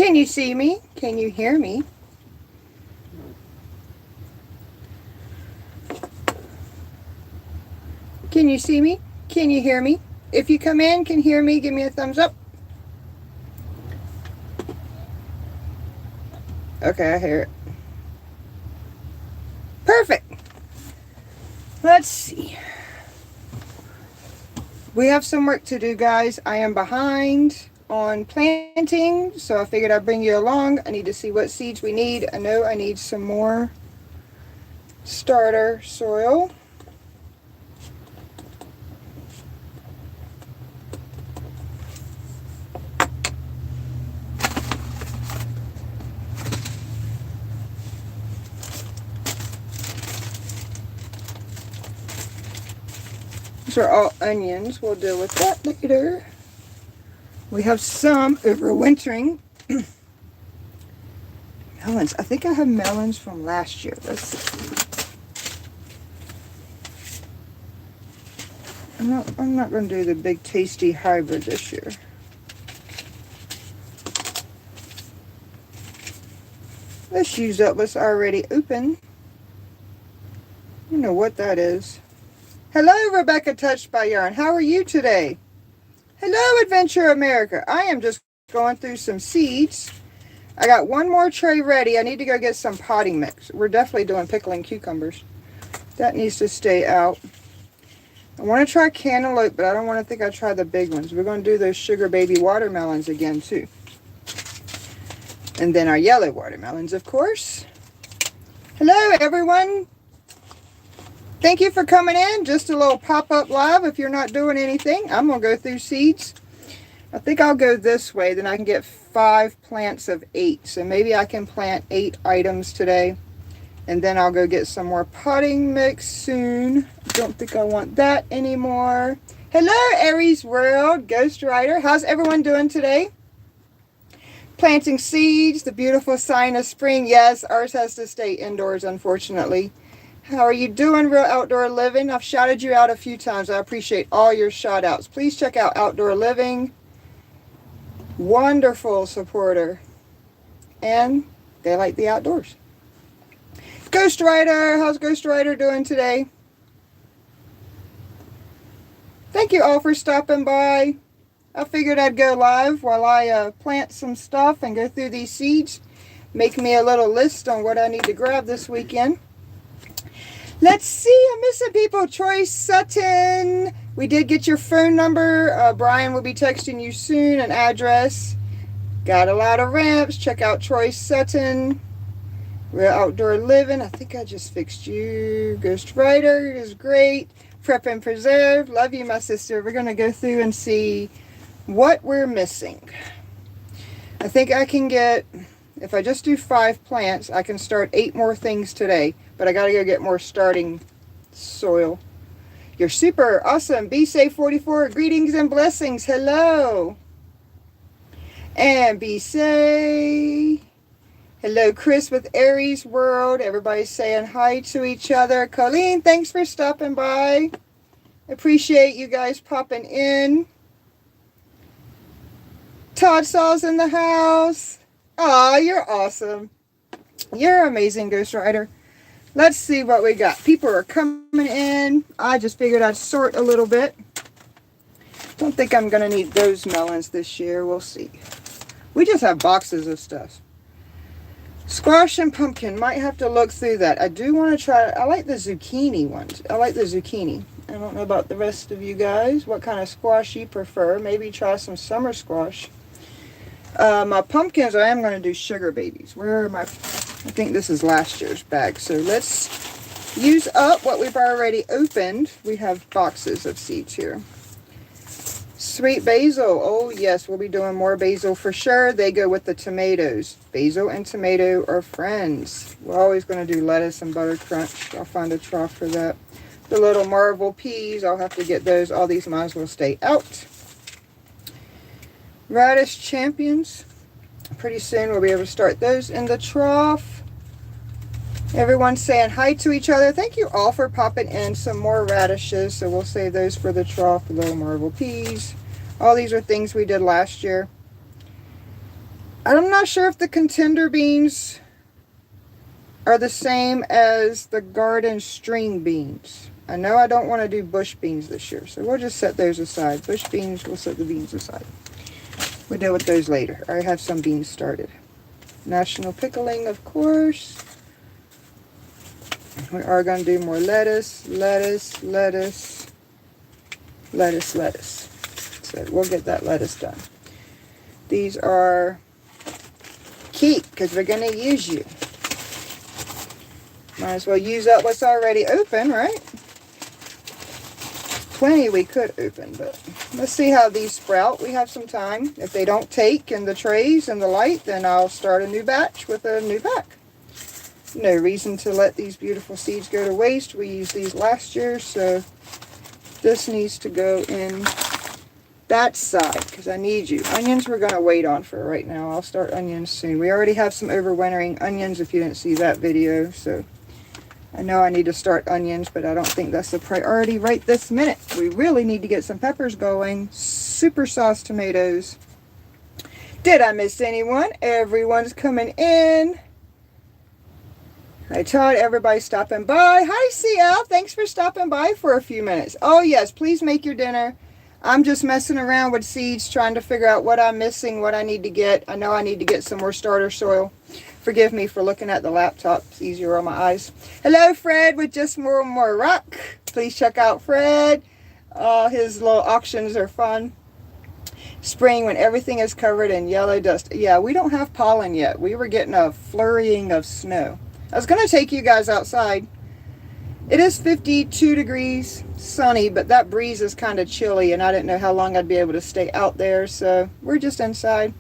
Can you see me? Can you hear me? Can you see me? Can you hear me? If you come in, can hear me, give me a thumbs up. Okay, I hear it. Perfect. Let's see. We have some work to do, guys. I am behind on planting, so I figured I'd bring you along. I need to see what seeds we need. I know I need some more starter soil. These are all onions. We'll deal with that later. We have some overwintering. Melons. I think I have melons from last year. Let's see. I'm not going to do the big tasty hybrid this year. Let's use up what's already open. You know what that is. Hello, Rebecca Touched by Yarn. How are you today? Hello, Adventure America. I am just going through some seeds. I got one more tray ready. I need to go get some potting mix. We're definitely doing pickling cucumbers. That needs to stay out. I want to try cantaloupe, but I don't want to think I try the big ones. We're going to do those sugar baby watermelons again, too. And then our yellow watermelons, of course. Hello, everyone. Thank you for coming in. Just a little pop-up live if you're not doing anything. I'm going to go through seeds. I think I'll go this way. Then I can get 5 plants of 8. So maybe I can plant 8 items today. And then I'll go get some more potting mix soon. Don't think I want that anymore. Hello, Aries World, Ghost Rider. How's everyone doing today? Planting seeds, the beautiful sign of spring. Yes, ours has to stay indoors, unfortunately. How are you doing, Real Outdoor Living? I've shouted you out a few times. I appreciate all your shout outs. Please check out Outdoor Living. Wonderful supporter. And they like the outdoors. Ghost Rider, how's Ghost Rider doing today? Thank you all for stopping by. I figured I'd go live while I plant some stuff and go through these seeds. Make me a little list on what I need to grab this weekend. Let's see, I'm missing people. Troy Sutton. We did get your phone number. Brian will be texting you soon, an address. Got a lot of ramps. Check out Troy Sutton. Real Outdoor Living. I think I just fixed you. Ghost Rider is great. Prep and Preserve. Love you, my sister. We're going to go through and see what we're missing. I think I can get, if I just do 5 plants, I can start 8 more things today. But I got to go get more starting soil. You're super awesome. Be Safe 44. Greetings and blessings. Hello. And be safe. Hello, Chris with Aries World. Everybody's saying hi to each other. Colleen, thanks for stopping by. Appreciate you guys popping in. Todd Saw's in the house. Aw, you're awesome. You're amazing, Ghost Rider. Let's see what we got. People are coming in. I just figured I'd sort a little bit. Don't think I'm going to need those melons this year. We'll see. We just have boxes of stuff. Squash and pumpkin. Might have to look through that. I do want to try. I like the zucchini ones. I like the zucchini. I don't know about the rest of you guys. What kind of squash you prefer. Maybe try some summer squash. My pumpkins, I am going to do sugar babies. Where are my... I think this is last year's bag. So let's use up what we've already opened. We have boxes of seeds here. Sweet basil. Oh, yes. We'll be doing more basil for sure. They go with the tomatoes. Basil and tomato are friends. We're always going to do lettuce and butter crunch. I'll find a trough for that. The little marvel peas. I'll have to get those. All these might as well stay out. Radish champions. Pretty soon we'll be able to start those in the trough. Everyone's saying hi to each other. Thank you all for popping in. Some more radishes, so we'll save those for the trough. The little marble peas. All these are things we did last year. I'm not sure if the contender beans are the same as the garden string beans. I know I don't want to do bush beans this year, so we'll just set those aside. Bush beans, we'll set the beans aside. We'll deal with those later. I have some beans started. National pickling, of course. We are going to do more lettuce, lettuce, lettuce, lettuce, lettuce. So we'll get that lettuce done. These are keep because we're going to use you. Might as well use up what's already open, right? Plenty we could open, but let's see how these sprout. We have some time. If they don't take in the trays and the light, then I'll start a new batch with a new pack. No reason to let these beautiful seeds go to waste. We used these last year, so this needs to go in that side because I need you. Onions we're going to wait on for right now. I'll start onions soon. We already have some overwintering onions if you didn't see that video, so I know I need to start onions, but I don't think that's a priority right this minute. We really need to get some peppers going. Super sauce tomatoes. Did I miss anyone? Everyone's coming in. Hi Todd, everybody stopping by. Hi CL, thanks for stopping by for a few minutes. Oh yes, please make your dinner. I'm just messing around with seeds, trying to figure out what I'm missing, what I need to get. I know I need to get some more starter soil. Forgive me for looking at the laptop. It's easier on my eyes. Hello Fred with Just More Rock. Please check out Fred. His little auctions are fun. Spring when everything is covered in yellow dust. Yeah, we don't have pollen yet. We were getting a flurrying of snow. I was going to take you guys outside. It is 52 degrees, sunny, but that breeze is kind of chilly, and I didn't know how long I'd be able to stay out there, so we're just inside,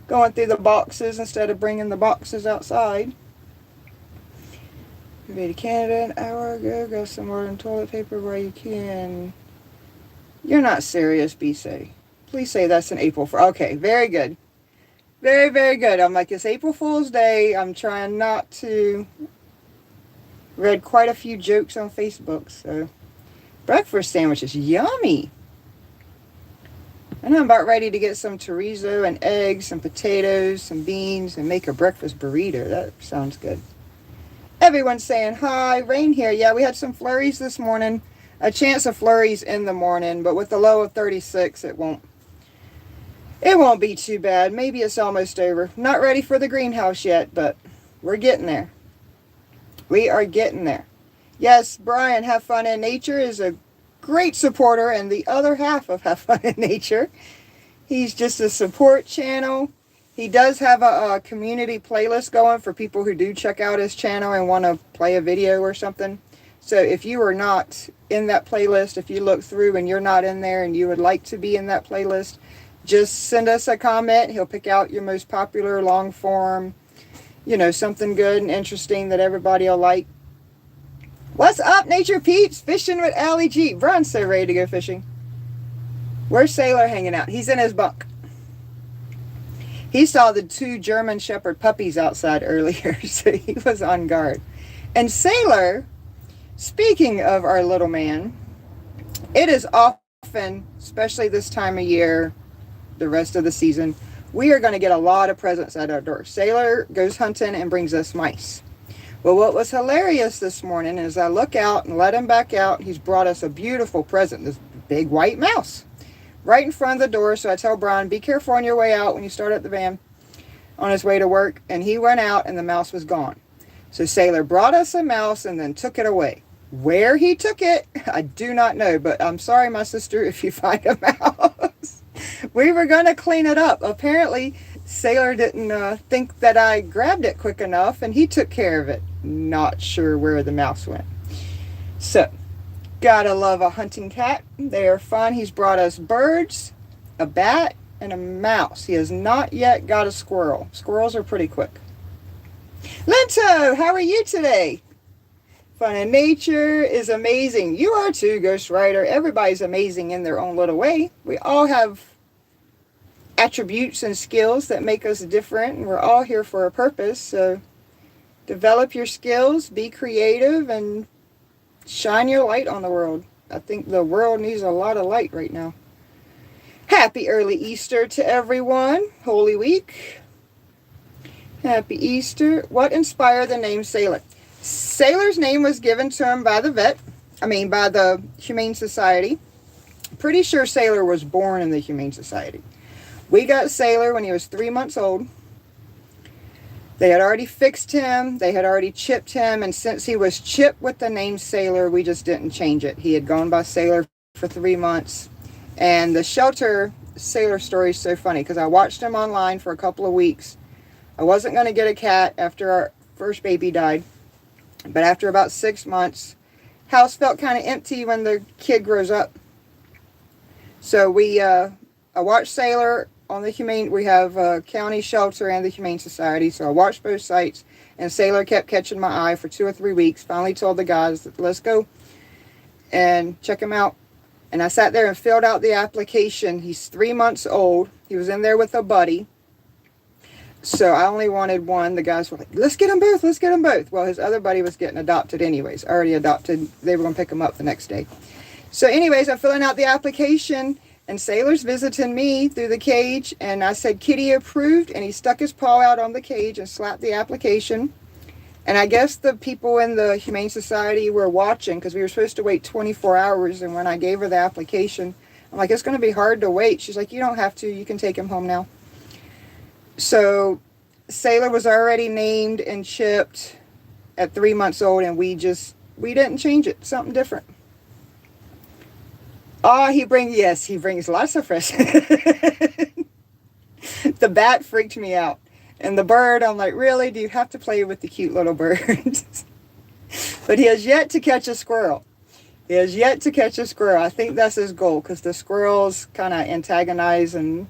going through the boxes instead of bringing the boxes outside. We made to Canada an hour ago. Go somewhere in toilet paper where you can. You're not serious, B-Say. Please say that's an April Fool. Okay, very good. Very, very good. I'm like, it's April Fool's Day. I'm trying not to. Read quite a few jokes on Facebook, so. Breakfast sandwiches, yummy. And I'm about ready to get some chorizo and eggs, some potatoes, some beans, and make a breakfast burrito. That sounds good. Everyone's saying hi. Rain here. Yeah, we had some flurries this morning. A chance of flurries in the morning, but with the low of 36, it won't be too bad. Maybe it's almost over. Not ready for the greenhouse yet, but we're getting there. We are getting there. Yes, Brian, Have Fun in Nature is a great supporter, and the other half of Have Fun in Nature. He's just a support channel. He does have a community playlist going for people who do check out his channel and want to play a video or something. So if you are not in that playlist, if you look through and you're not in there and you would like to be in that playlist, just send us a comment. He'll pick out your most popular long form, something good and interesting that everybody will like. What's up, Nature Peeps? Fishing with Allie G. Brian's so ready to go fishing. Where's Sailor hanging out? He's in his bunk. He saw the 2 German Shepherd puppies outside earlier, so he was on guard. And Sailor, speaking of our little man, it is often, especially this time of year, the rest of the season, we are going to get a lot of presents at our door. Sailor goes hunting and brings us mice. Well, what was hilarious this morning is I look out and let him back out. He's brought us a beautiful present, this big white mouse, right in front of the door. So I tell Brian, be careful on your way out when you start up the van on his way to work. And he went out and the mouse was gone. So Sailor brought us a mouse and then took it away. Where he took it, I do not know. But I'm sorry, my sister, if you find a mouse. We were going to clean it up. Apparently, Sailor didn't think that I grabbed it quick enough, and he took care of it. Not sure where the mouse went. So, gotta love a hunting cat. They are fun. He's brought us birds, a bat, and a mouse. He has not yet got a squirrel. Squirrels are pretty quick. Lento, how are you today? Fun in Nature is amazing. You are too, Ghost Rider. Everybody's amazing in their own little way. We all have attributes and skills that make us different, and we're all here for a purpose. So develop your skills, be creative, and shine your light on the world. I think the world needs a lot of light right now. Happy early Easter to everyone. Holy Week. Happy Easter. What inspired the name Sailor? Sailor's name was given to him by the by the Humane Society. Pretty sure Sailor was born in the Humane Society. We got Sailor when he was 3 months old. They had already fixed him. They had already chipped him. And since he was chipped with the name Sailor, we just didn't change it. He had gone by Sailor for 3 months. And the shelter Sailor story is so funny because I watched him online for a couple of weeks. I wasn't going to get a cat after our first baby died. But after about 6 months, house felt kind of empty when the kid grows up. So I watched Sailor on the Humane. We have a county shelter and the Humane Society. So I watched both sites. And Sailor kept catching my eye for 2 or 3 weeks. Finally told the guys, let's go and check him out. And I sat there and filled out the application. He's 3 months old. He was in there with a buddy. So I only wanted one. The guys were like, let's get them both. Let's get them both. Well, his other buddy was getting adopted anyways. Already adopted. They were going to pick him up the next day. So anyways, I'm filling out the application. And Sailor's visiting me through the cage. And I said, Kitty approved. And he stuck his paw out on the cage and slapped the application. And I guess the people in the Humane Society were watching because we were supposed to wait 24 hours. And when I gave her the application, I'm like, it's going to be hard to wait. She's like, you don't have to. You can take him home now. So Sailor was already named and chipped at 3 months old. And we didn't change it. Something different. Oh, he brings lots of fresh. The bat freaked me out. And the bird, I'm like, really? Do you have to play with the cute little bird? But he has yet to catch a squirrel. He has yet to catch a squirrel. I think that's his goal because the squirrels kind of antagonize and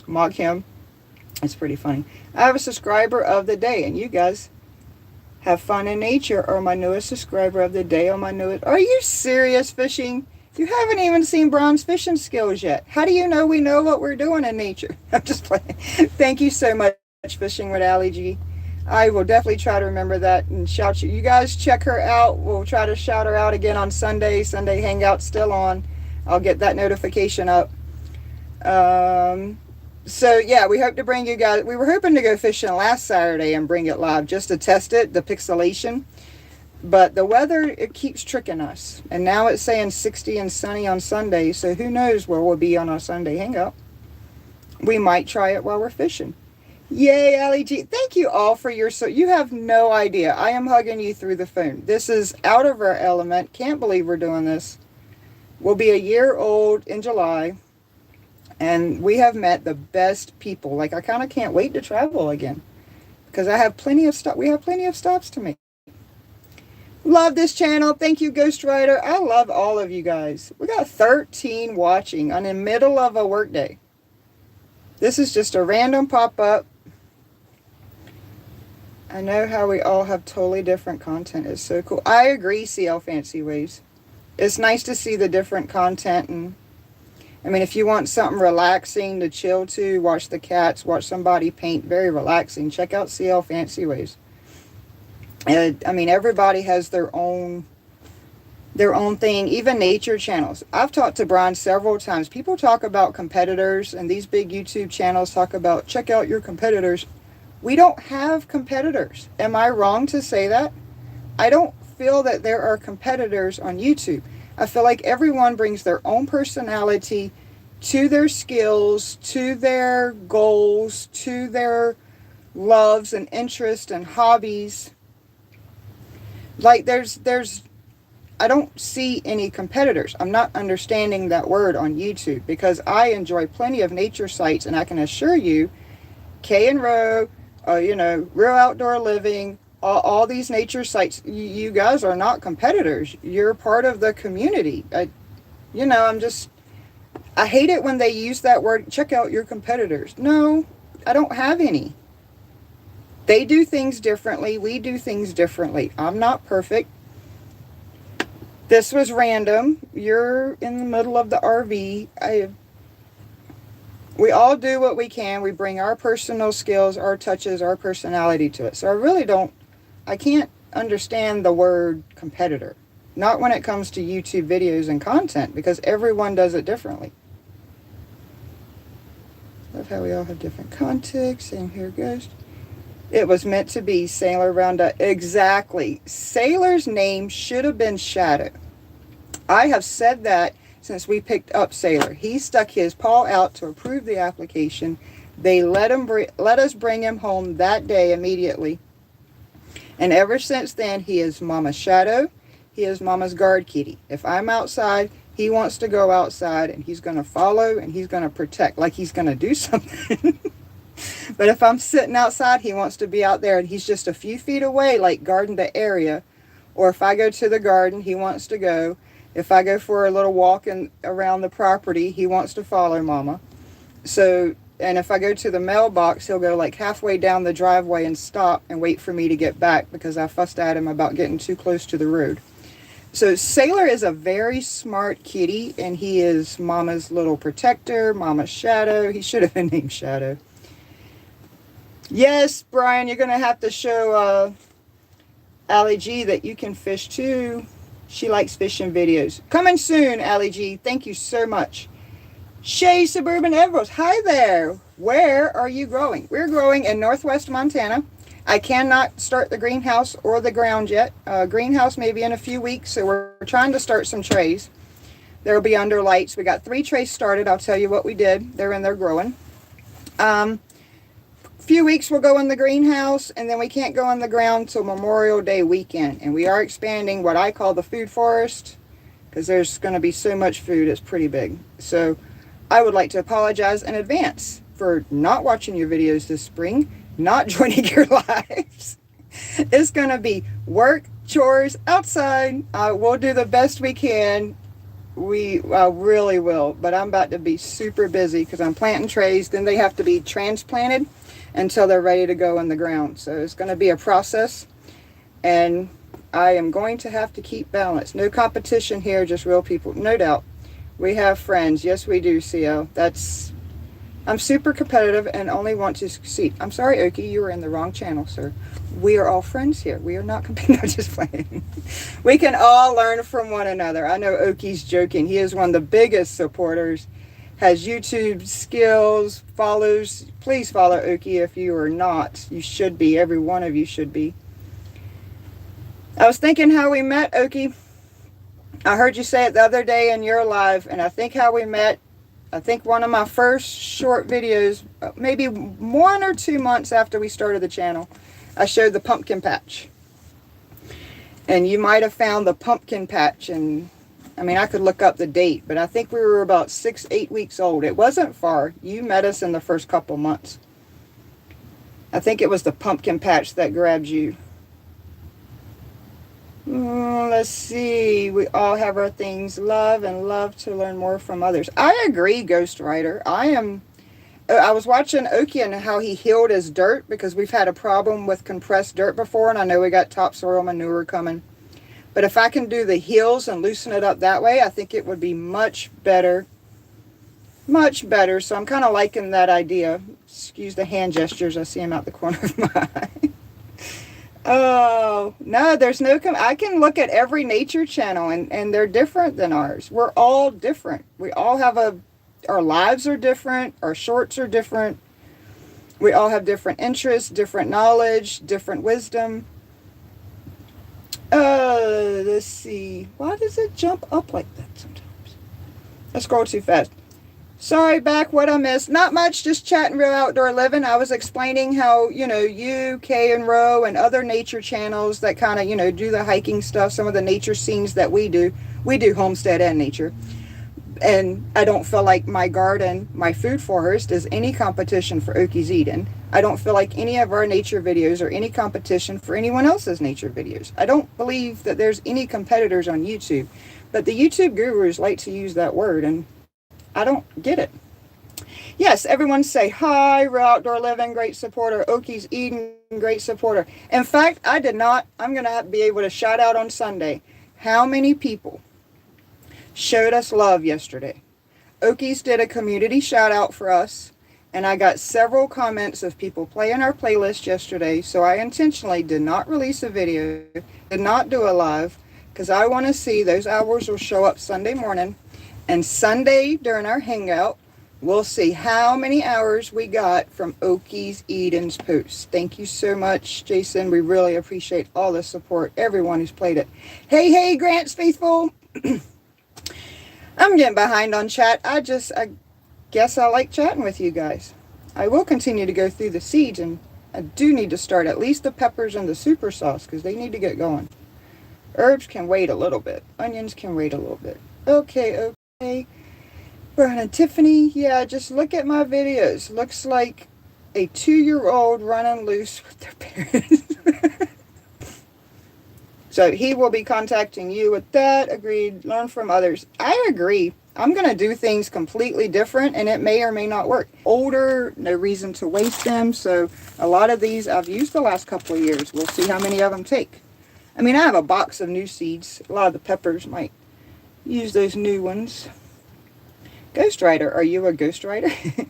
mock him. It's pretty funny. I have a subscriber of the day, and you guys have fun in nature are my newest subscriber of the day. Are you serious, fishing? You haven't even seen Bron's fishing skills yet. How do you know we know what we're doing in nature? I'm just playing. Thank you so much, Fishing with Allie G. I will definitely try to remember that and shout you. You guys check her out. We'll try to shout her out again on Sunday. Sunday Hangout still on. I'll get that notification up. So yeah, we hope to bring you guys. We were hoping to go fishing last Saturday and bring it live just to test it, the pixelation. But the weather, it keeps tricking us. And now it's saying 60 and sunny on Sunday. So who knows where we'll be on our Sunday hangout. We might try it while we're fishing. Yay, Allie G. Thank you all for your... So you have no idea. I am hugging you through the phone. This is out of our element. Can't believe we're doing this. We'll be a year old in July. And we have met the best people. Like, I kind of can't wait to travel again. Because I have plenty of stuff. We have plenty of stops to make. Love this channel. Thank you, Ghost Rider. I love all of you guys. We got 13 watching on the middle of a workday. This is just a random pop-up. I know how we all have totally different content. It's so cool. I agree, CL Fancy Waves. It's nice to see the different content. And I mean, if you want something relaxing to chill to, watch the cats, watch somebody paint, very relaxing. Check out CL Fancy Waves. I mean, everybody has their own thing, even nature channels. I've talked to Brian several times. People talk about competitors, and these big YouTube channels talk about, check out your competitors. We don't have competitors. Am I wrong to say that? I don't feel that there are competitors on YouTube. I feel like everyone brings their own personality to their skills, to their goals, to their loves and interests and hobbies. Like I don't see any competitors. I'm not understanding that word on YouTube because I enjoy plenty of nature sites, and I can assure you, Kay and Row, Real Outdoor Living, all these nature sites, you guys are not competitors. You're part of the community. I hate it when they use that word, check out your competitors. No, I don't have any. They do things differently. We do things differently. I'm not perfect. This was random. You're in the middle of the RV. We all do what we can. We bring our personal skills, our touches, our personality to it. So I can't understand the word competitor. Not when it comes to YouTube videos and content, because everyone does it differently. Love how we all have different contexts. Same here, Ghost. It was meant to be Sailor Roundup. Exactly. Sailor's name should have been Shadow. I have said that since we picked up Sailor. He stuck his paw out to approve the application. They let us bring him home that day immediately. And ever since then, he is Mama's Shadow. He is Mama's guard kitty. If I'm outside, he wants to go outside, and he's going to follow, and he's going to protect, like he's going to do something. But if I'm sitting outside, he wants to be out there, and he's just a few feet away, like guarding the area. Or if I go to the garden, he wants to go. If I go for a little walk around the property, he wants to follow Mama. So, and if I go to the mailbox, he'll go like halfway down the driveway and stop and wait for me to get back because I fussed at him about getting too close to the road. So Sailor is a very smart kitty, and he is Mama's little protector, Mama's Shadow. He should have been named Shadow. Yes, Brian, you're going to have to show Allie G that you can fish too. She likes fishing videos. Coming soon, Allie G. Thank you so much. Shay Suburban Everals. Hi there. Where are you growing? We're growing in northwest Montana. I cannot start the greenhouse or the ground yet. Greenhouse maybe in a few weeks, so we're trying to start some trays. They'll be under lights. We got 3 trays started. I'll tell you what we did. They're in there growing. Few weeks we'll go in the greenhouse, and then we can't go on the ground till Memorial Day weekend. And we are expanding what I call the food forest, because there's going to be so much food. It's pretty big. So I would like to apologize in advance for not watching your videos this spring, not joining your lives. It's going to be work, chores, outside. We'll do the best we can. We really will. But I'm about to be super busy because I'm planting trays. Then they have to be transplanted until they're ready to go in the ground. So it's going to be a process, and I am going to have to keep balance. No competition here, just real people. No doubt. We have friends. Yes, we do, CL. I'm super competitive and only want to succeed. I'm sorry, Okie, you were in the wrong channel, sir. We are all friends here. We are not competing. I'm just playing. We can all learn from one another. I know Okie's joking. He is one of the biggest supporters. Has YouTube skills, follows. Please follow Okie if you are not. You should be. Every one of you should be. I was thinking how we met, Okie. I heard you say it the other day in your live, and I think how we met, I think one of my first short videos, maybe 1 or 2 months after we started the channel, I showed the pumpkin patch. And you might have found the pumpkin patch, and I mean, I could look up the date, but I think we were about 6-8 weeks old. It wasn't far. You met us in the first couple months. I think it was the pumpkin patch that grabbed you. Let's see. We all have our things. Love and love to learn more from others. I agree, Ghost Rider. I was watching Okie and how he healed his dirt, because we've had a problem with compressed dirt before, and I know we got topsoil manure coming. But if I can do the heels and loosen it up that way, I think it would be much better. Much better. So I'm kind of liking that idea. Excuse the hand gestures. I see them out the corner of my eye. Oh, no, there's no... I can look at every nature channel, and they're different than ours. We're all different. We all have our lives are different. Our shorts are different. We all have different interests, different knowledge, different wisdom. Let's see. Why does it jump up like that sometimes? I scroll too fast. Sorry, back what I missed. Not much, just chatting real outdoor living. I was explaining how, you, Kay and Ro, and other nature channels that kind of, do the hiking stuff, some of the nature scenes that we do. We do homestead and nature. And I don't feel like my garden, my food forest, is any competition for Okie's Eden. I don't feel like any of our nature videos are any competition for anyone else's nature videos. I don't believe that there's any competitors on YouTube. But the YouTube gurus like to use that word, and I don't get it. Yes, everyone say hi. Real Outdoor Living, great supporter. Okie's Eden, great supporter. In fact, I'm going to be able to shout out on Sunday how many people showed us love yesterday. Okie's did a community shout out for us, and I got several comments of people playing our playlist yesterday, so I intentionally did not release a video, did not do a live, because I want to see those hours will show up Sunday morning. And Sunday during our hangout, We'll see how many hours we got from Okies Eden's post. Thank you so much, Jason. We really appreciate all the support, everyone who's played it. Hey, Grant's Faithful. I'm getting behind on chat. I guess I like chatting with you guys. I will continue to go through the seeds, and I do need to start at least the peppers and the super sauce because they need to get going. Herbs can wait a little bit. Onions can wait a little bit. Okay. Brian and Tiffany, yeah, just look at my videos. Looks like a 2-year-old running loose with their parents. So he will be contacting you with that. Agreed. Learn from others. I agree. I'm going to do things completely different, and it may or may not work. Older, no reason to waste them. So a lot of these I've used the last couple of years. We'll see how many of them take. I mean, I have a box of new seeds. A lot of the peppers might use those new ones. Ghostwriter, are you a ghostwriter?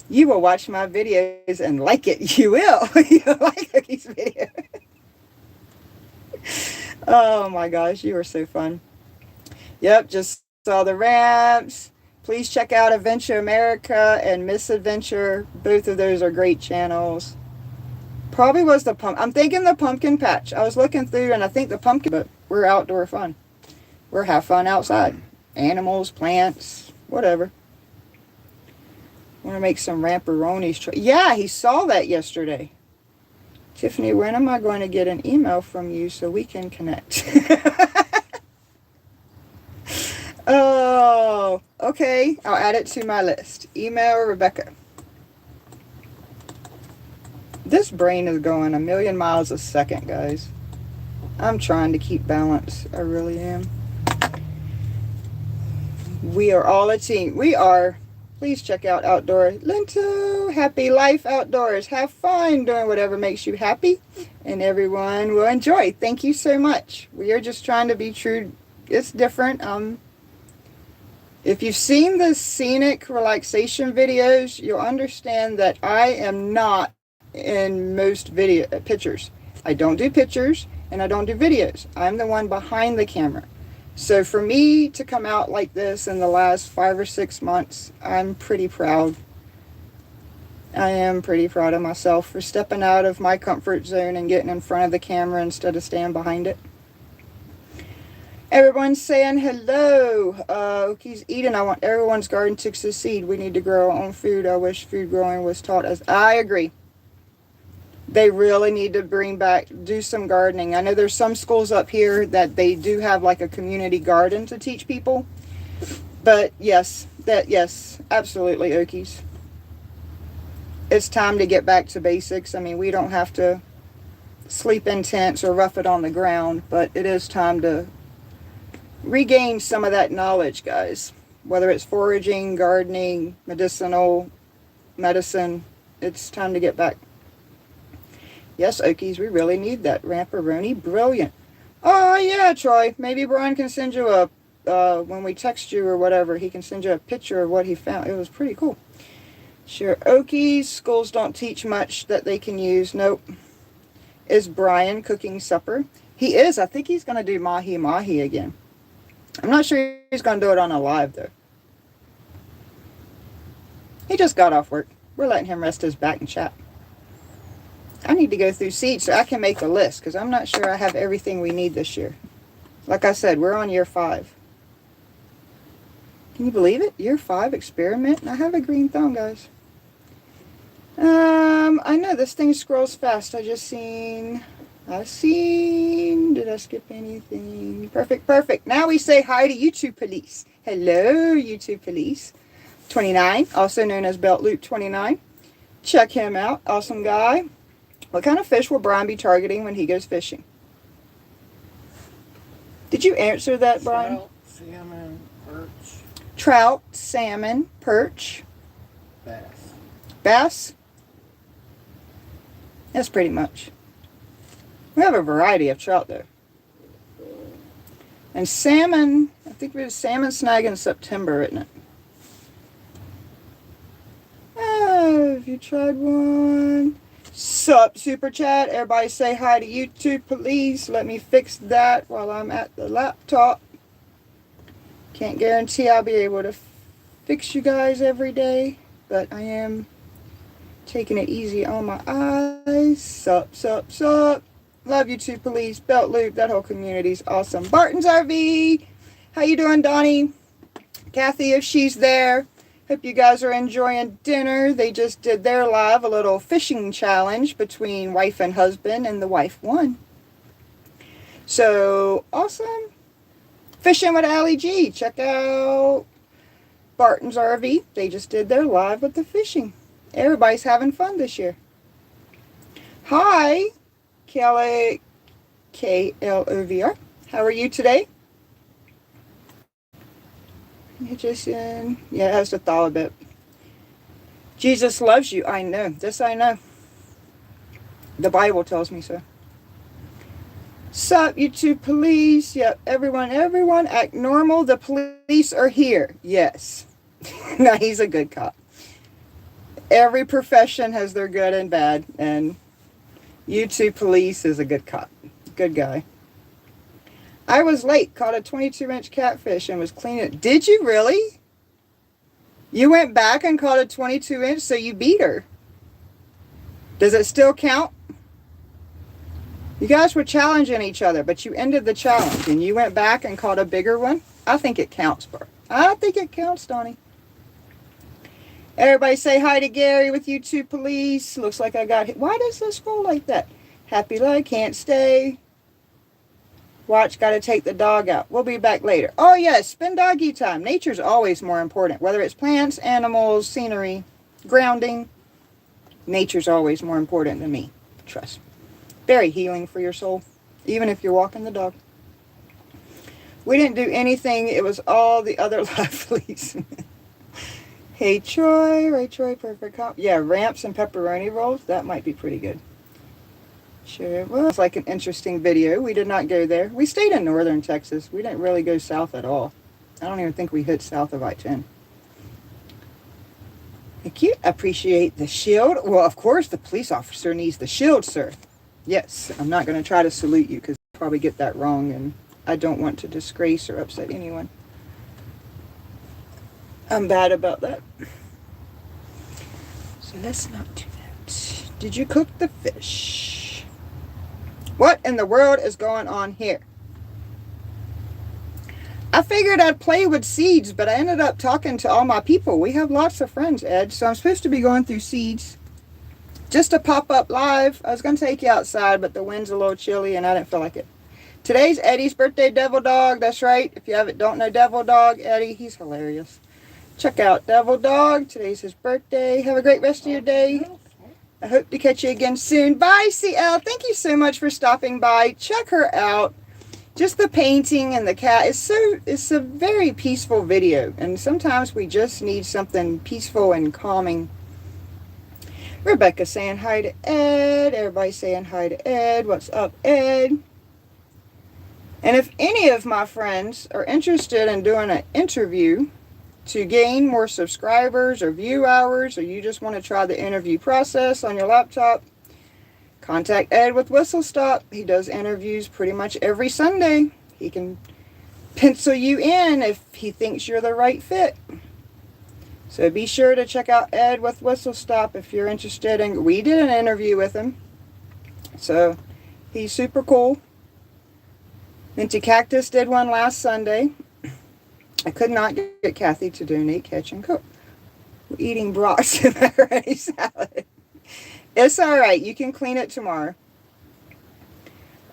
You will watch my videos and like it. You will. You'll like Cookie's video. Oh my gosh, you are so fun. Yep, just saw the ramps. Please check out Adventure America and Misadventure. Both of those are great channels. Probably was the I'm thinking the pumpkin patch. I was looking through and I think the pumpkin, but we're outdoor fun. We're have fun outside. Animals, plants, whatever. Want to make some ramperonis. Yeah, he saw that yesterday. Tiffany, when am I going to get an email from you so we can connect? Oh, okay. I'll add it to my list. Email Rebecca. This brain is going a million miles a second, guys. I'm trying to keep balance. I really am. We are all a team. We are. Please check out Outdoor Linto. Happy life outdoors. Have fun doing whatever makes you happy. And everyone will enjoy. Thank you so much. We are just trying to be true. It's different. If you've seen the scenic relaxation videos, you'll understand that I am not in most video pictures. I don't do pictures and I don't do videos. I'm the one behind the camera. So for me to come out like this in the last 5 or 6 months, I'm pretty proud. I am pretty proud of myself for stepping out of my comfort zone and getting in front of the camera instead of staying behind it. Everyone's saying hello. Okies Eden, I want everyone's garden to succeed. We need to grow our own food. I wish food growing was taught as. I agree. They really need to do some gardening. I know there's some schools up here that they do have like a community garden to teach people. But yes, absolutely, Okies. It's time to get back to basics. I mean, we don't have to sleep in tents or rough it on the ground, but it is time to regain some of that knowledge, guys. Whether it's foraging, gardening, medicine, it's time to get back. Yes, Okies, we really need that. Ramperoni, brilliant. Oh, yeah, Troy. Maybe Brian can send you when we text you or whatever, he can send you a picture of what he found. It was pretty cool. Sure, Okies, schools don't teach much that they can use. Nope. Is Brian cooking supper? He is. I think he's going to do mahi again. I'm not sure he's going to do it on a live, though. He just got off work. We're letting him rest his back and chat. I need to go through seeds so I can make a list because I'm not sure I have everything we need this year. Like I said, we're on year 5. Can you believe it? Year 5 experiment. And I have a green thumb, guys. I know this thing scrolls fast. Did I skip anything? Perfect. Now we say hi to YouTube Police. Hello, YouTube Police. 29, also known as Belt Loop 29. Check him out. Awesome guy. What kind of fish will Brian be targeting when he goes fishing? Did you answer that, Brian? Trout, salmon, perch. Trout, salmon, perch. Bass? That's pretty much. We have a variety of trout, though. And salmon, I think we have salmon snag in September, isn't it? Oh, have you tried one? Sup, Super Chat. Everybody say hi to YouTube, please. Let me fix that while I'm at the laptop. Can't guarantee I'll be able to fix you guys every day, but I am taking it easy on my eyes. Sup. Love you too, police. Belt Loop, that whole community's awesome. Barton's RV. How you doing, Donnie? Kathy, if she's there. Hope you guys are enjoying dinner. They just did their live, a little fishing challenge between wife and husband, and the wife won. So, awesome. Fishing with Allie G. Check out Barton's RV. They just did their live with the fishing. Everybody's having fun this year. Hi, Kelly, KLOVR. How are you today? Yeah, it has to thaw a bit. Jesus loves you. I know. This I know. The Bible tells me so. Sup, you two police. Yep, everyone act normal. The police are here. Yes. No, he's a good cop. Every profession has their good and bad, and you two police is a good cop. Good guy. I was late, caught a 22-inch catfish and was cleaning it. Did you really? You went back and caught a 22-inch, so you beat her. Does it still count? You guys were challenging each other, but you ended the challenge and you went back and caught a bigger one. I think it counts, Bart. I think it counts, Donnie. Everybody say hi to Gary with you two police. Looks like I got hit. Why does this roll like that? Happy life, can't stay. Watch, gotta take the dog out. We'll be back later. Oh yes, spend doggy time. Nature's always more important. Whether it's plants, animals, scenery, grounding. Nature's always more important than me. Trust. Very healing for your soul. Even if you're walking the dog. We didn't do anything. It was all the other live police. Hey Troy, Ray Troy, perfect cop. Yeah, ramps and pepperoni rolls. That might be pretty good. Sure it was. Like an interesting video. We did not go there. We stayed in northern Texas. We didn't really go south at all. I don't even think we hit south of I-10. Thank you. Appreciate the shield. Well, of course, the police officer needs the shield, sir. Yes, I'm not going to try to salute you because I'll probably get that wrong, and I don't want to disgrace or upset anyone. I'm bad about that. So let's not do that. Did you cook the fish? What in the world is going on here? I figured I'd play with seeds, but I ended up talking to all my people. We have lots of friends, Ed, so I'm supposed to be going through seeds. Just a pop-up live. I was going to take you outside, but the wind's a little chilly, and I didn't feel like it. Today's Eddie's birthday, Devil Dog. That's right. If you don't know Devil Dog, Eddie, he's hilarious. Check out Devil Dog. Today's his birthday. Have a great rest of your day. I hope to catch you again soon. Bye, CL. Thank you so much for stopping by. Check her out. Just the painting and the cat. It's a very peaceful video. And sometimes we just need something peaceful and calming. Rebecca saying hi to Ed. Everybody saying hi to Ed. What's up, Ed? And if any of my friends are interested in doing an interview to gain more subscribers or view hours, or you just want to try the interview process on your laptop, contact Ed with Whistle Stop. He does interviews pretty much every Sunday. He can pencil you in if he thinks you're the right fit. So be sure to check out Ed with Whistle Stop if you're interested in. We did an interview with him. So he's super cool. Minty Cactus did one last Sunday. I could not get Kathy to donate Catch and Cook. We're eating brats in macaroni salad. It's alright. You can clean it tomorrow.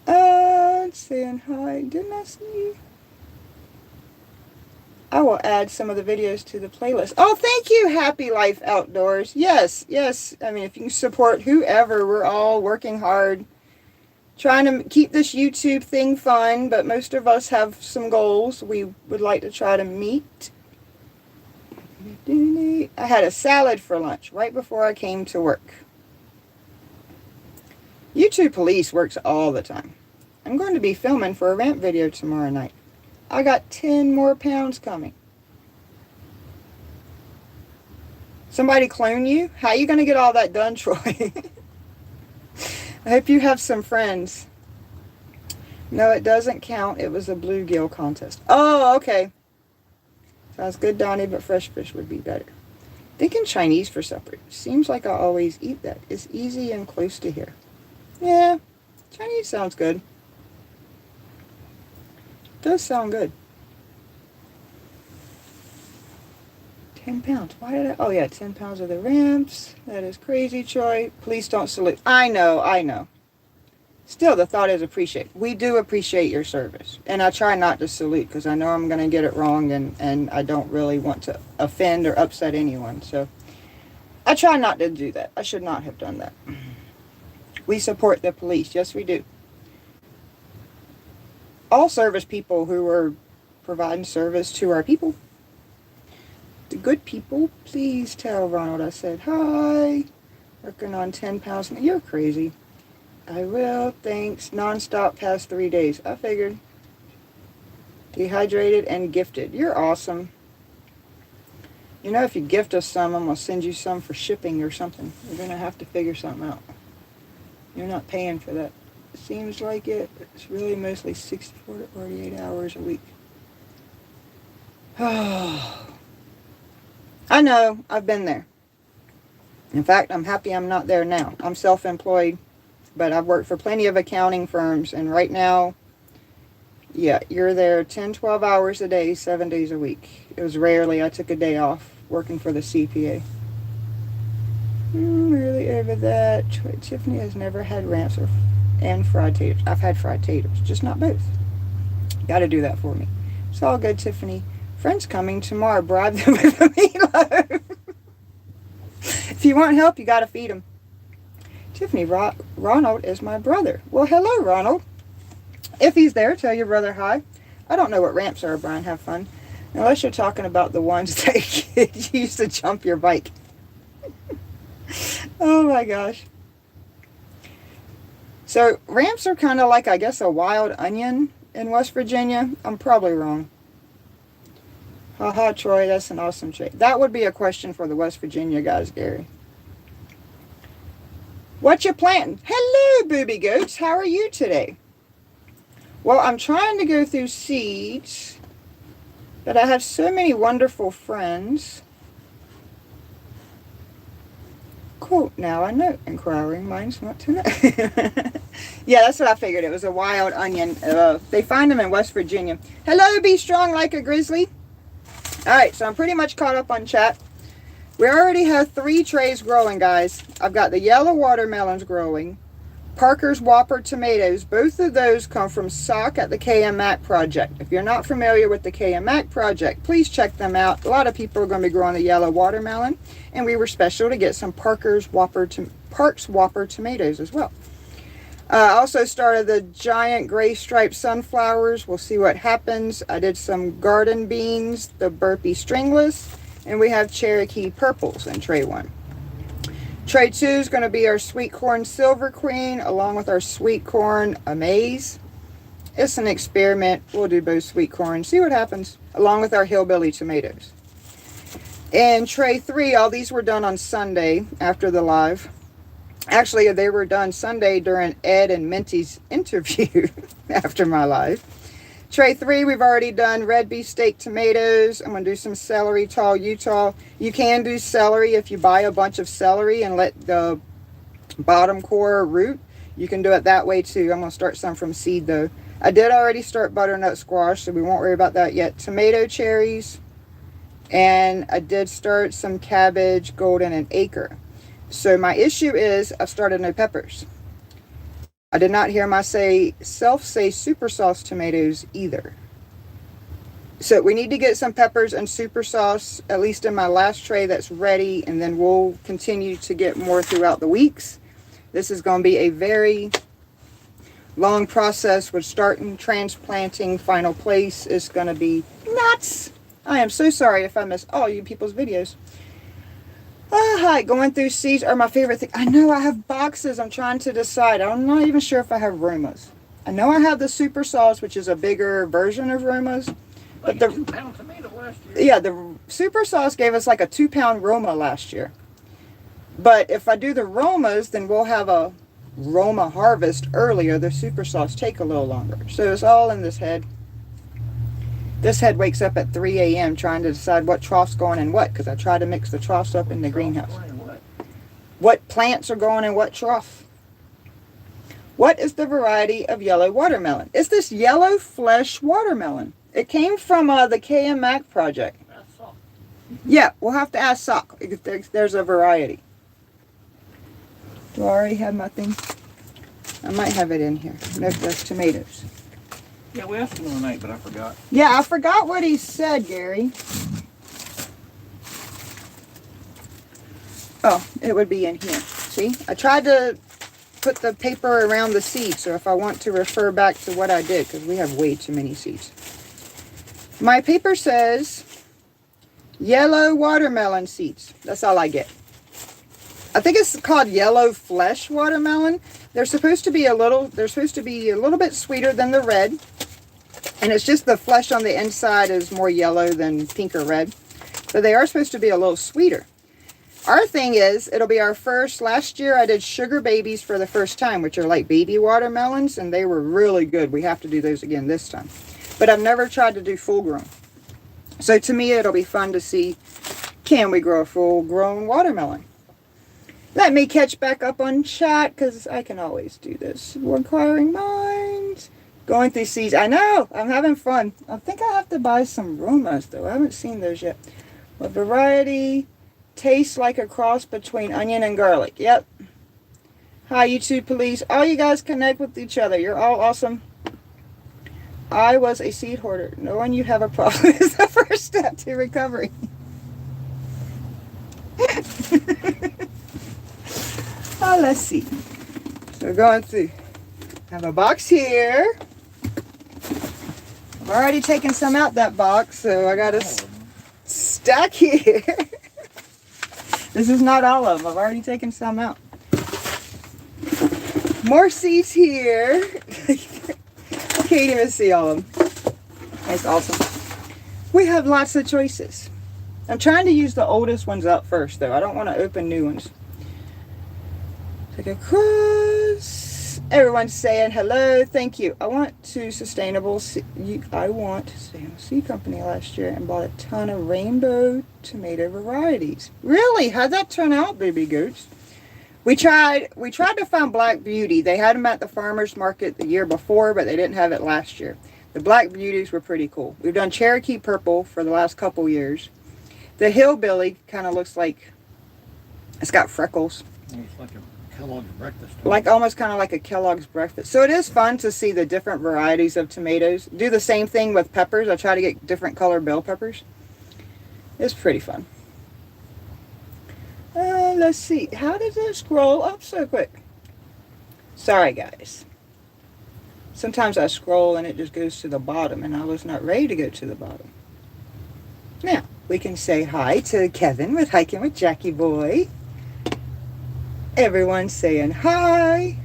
Saying hi. Didn't I see you? I will add some of the videos to the playlist. Oh, thank you, Happy Life Outdoors. Yes. I mean, if you can support whoever, we're all working hard. Trying to keep this YouTube thing fun, but most of us have some goals we would like to try to meet. I had a salad for lunch right before I came to work. YouTube Police works all the time. I'm going to be filming for a ramp video tomorrow night. I got 10 more pounds coming. Somebody clone you? How are you going to get all that done, Troy? I hope you have some friends. No, it doesn't count. It was a bluegill contest. Oh, okay. Sounds good, Donnie, but fresh fish would be better. Thinking Chinese for supper. Seems like I always eat that. It's easy and close to here. Yeah, Chinese sounds good. Does sound good. 10 pounds. Why did I? Oh, yeah, 10 pounds of the ramps. That is crazy, Troy. Please don't salute. I know. Still, the thought is appreciated. We do appreciate your service. And I try not to salute because I know I'm going to get it wrong and I don't really want to offend or upset anyone. So I try not to do that. I should not have done that. We support the police. Yes, we do. All service people who are providing service to our people. The good people, please tell Ronald I said hi. Working on 10 pounds. You're crazy. I will, thanks. Non-stop past 3 days. I figured. Dehydrated and gifted. You're awesome. You know, if you gift us some, I'm going to send you some for shipping or something. We're going to have to figure something out. You're not paying for that. It seems like it. It's really mostly 64 to 48 hours a week. Oh. I know. I've been there. In fact, I'm happy I'm not there now. I'm self-employed. But I've worked for plenty of accounting firms, and right now, yeah, you're there 10, 12 hours a day, 7 days a week. It was rarely I took a day off working for the CPA. Really over that. Tiffany has never had ramps and fried taters. I've had fried taters, just not both. Got to do that for me. It's all good, Tiffany. Friends coming tomorrow. Bribe them with a meatloaf. If you want help, you got to feed them. Tiffany, Ronald is my brother. Well, hello, Ronald. If he's there, tell your brother hi. I don't know what ramps are, Brian. Have fun. Unless you're talking about the ones that used to jump your bike. Oh, my gosh. So, ramps are kind of like, I guess, a wild onion in West Virginia. I'm probably wrong. Haha, Troy, that's an awesome trait. That would be a question for the West Virginia guys, Gary. What you planting? Hello, booby goats. How are you today? Well, I'm trying to go through seeds, but I have so many wonderful friends. Cool. Now I know. Inquiring minds want to know. Yeah, that's what I figured. It was a wild onion. They find them in West Virginia. Hello, be strong like a grizzly. All right, so I'm pretty much caught up on chat. We already have 3 trays growing, guys. I've got the yellow watermelons growing. Parker's Whopper tomatoes. Both of those come from SOC at the KM Mac project. If you're not familiar with the KM Mac project, please check them out. A lot of people are going to be growing the yellow watermelon. And we were special to get some Park's Whopper tomatoes as well. I also started the giant gray striped sunflowers. We'll see what happens. I did some garden beans, the burpee stringless. And we have Cherokee purples in tray 1. Tray 2 is going to be our sweet corn silver queen along with our sweet corn amaze. It's an experiment. We'll do both sweet corn, see what happens, along with our hillbilly tomatoes. And tray 3, all these were done on Sunday after the live. Actually, they were done Sunday during Ed and Minty's interview after my live. Tray 3, we've already done red beefsteak tomatoes. I'm going to do some celery, tall Utah. You can do celery if you buy a bunch of celery and let the bottom core root. You can do it that way too. I'm going to start some from seed though. I did already start butternut squash, so we won't worry about that yet. Tomato cherries. And I did start some cabbage, golden, and acre. So my issue is I've started no peppers. I did not hear myself say super sauce tomatoes either. So we need to get some peppers and super sauce, at least in my last tray that's ready, and then we'll continue to get more throughout the weeks. This is going to be a very long process with starting, transplanting, final place. It's going to be nuts. I am so sorry if I miss all you people's videos. Hi, going through seeds are my favorite thing. I know I have boxes. I'm trying to decide. I'm not even sure if I have Romas. I know I have the super sauce, which is a bigger version of Romas. But the 2-pound tomato last year. Yeah, the super sauce gave us like a 2-pound Roma last year. But if I do the Romas, then we'll have a Roma harvest earlier. The super sauce take a little longer. So it's all in this head. This head wakes up at 3 a.m. trying to decide what trough's going in what, because I try to mix the troughs up in the greenhouse. What plants are going in what trough? What is the variety of yellow watermelon? It's this yellow flesh watermelon. It came from the KM Mac project. Yeah, we'll have to ask Sock if there's a variety. Do I already have my thing? I might have it in here. Nope, that's tomatoes. Yeah, we asked him the other night, but I forgot. Yeah, I forgot what he said, Gary. Oh, it would be in here. See? I tried to put the paper around the seeds, so if I want to refer back to what I did, because we have way too many seeds. My paper says yellow watermelon seeds. That's all I get. I think it's called yellow flesh watermelon. They're supposed to be a little bit sweeter than the red. And it's just the flesh on the inside is more yellow than pink or red. So they are supposed to be a little sweeter. Our thing is, it'll be our first. Last year I did sugar babies for the first time, which are like baby watermelons, and they were really good. We have to do those again this time. But I've never tried to do full grown. So to me, it'll be fun to see, can we grow a full grown watermelon? Let me catch back up on chat, because I can always do this. Inquiring minds. Going through seeds. I know. I'm having fun. I think I have to buy some Romas, though. I haven't seen those yet. What variety tastes like a cross between onion and garlic? Yep. Hi, YouTube police. All you guys connect with each other. You're all awesome. I was a seed hoarder. Knowing you have a problem is the first step to recovery. Oh, let's see. So we're going through. I have a box here. I've already taken some out that box, so I got a stack here. This is not all of them. I've already taken some out. More seeds here. I can't even see all of them. That's awesome. We have lots of choices. I'm trying to use the oldest ones up first, though. I don't want to open new ones. Take a cross. Everyone's saying hello. Thank you. I went to Sustainable Seed Company last year and bought a ton of rainbow tomato varieties. Really? How'd that turn out, baby goats? We tried to find Black Beauty. They had them at the farmer's market the year before, but they didn't have it last year. The Black Beauties were pretty cool. We've done Cherokee Purple for the last couple years. The Hillbilly kind of looks like, it's got freckles. It's like a Kellogg's breakfast. Like almost kind of like a Kellogg's breakfast. So it is fun to see the different varieties of tomatoes. Do the same thing with peppers. I try to get different color bell peppers. It's pretty fun. Let's see. How did it scroll up so quick? Sorry, guys. Sometimes I scroll and it just goes to the bottom, and I was not ready to go to the bottom. Now, we can say hi to Kevin with Hiking with Jackie Boy. Everyone's saying hi.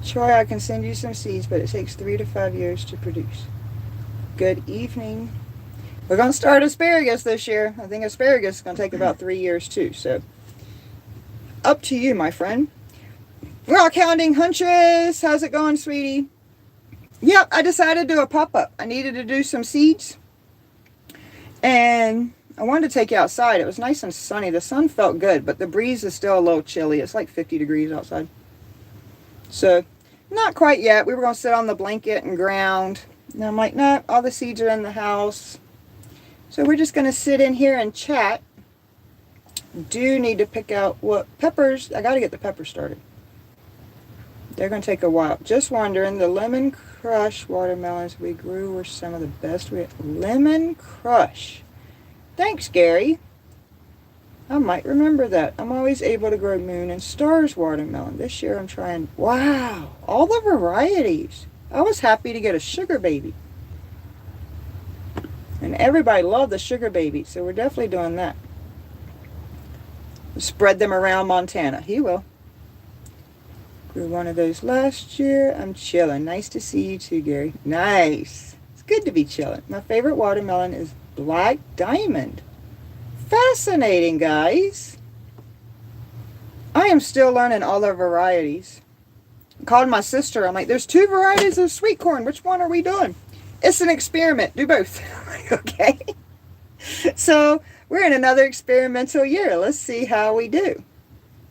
Troy, I can send you some seeds, but it takes 3 to 5 years to produce. Good evening. We're going to start asparagus this year. I think asparagus is going to take about 3 years too. So, up to you, my friend. We're all counting Huntress. How's it going, sweetie? Yep, I decided to do a pop-up. I needed to do some seeds. And I wanted to take you outside. It was nice and sunny. The sun felt good, but the breeze is still a little chilly. It's like 50 degrees outside. So, not quite yet. We were going to sit on the blanket and ground. And I'm like, no, all the seeds are in the house. So we're just going to sit in here and chat. Do need to pick out what peppers. I got to get the peppers started. They're going to take a while. Just wondering, the Lemon Crush watermelons we grew were some of the best we had. Lemon Crush. Thanks, Gary. I might remember that. I'm always able to grow Moon and Stars watermelon. This year I'm trying, wow, all the varieties. I was happy to get a sugar baby. And everybody loved the sugar baby, so we're definitely doing that. Spread them around Montana. He will. Grew one of those last year. I'm chilling. Nice to see you too, Gary. Nice. It's good to be chilling. My favorite watermelon is Black Diamond. Fascinating, guys. I am still learning all the varieties. I called my sister. I'm like, there's 2 varieties of sweet corn. Which one are we doing? It's an experiment. Do both. Okay? So we're in another experimental year. Let's see how we do.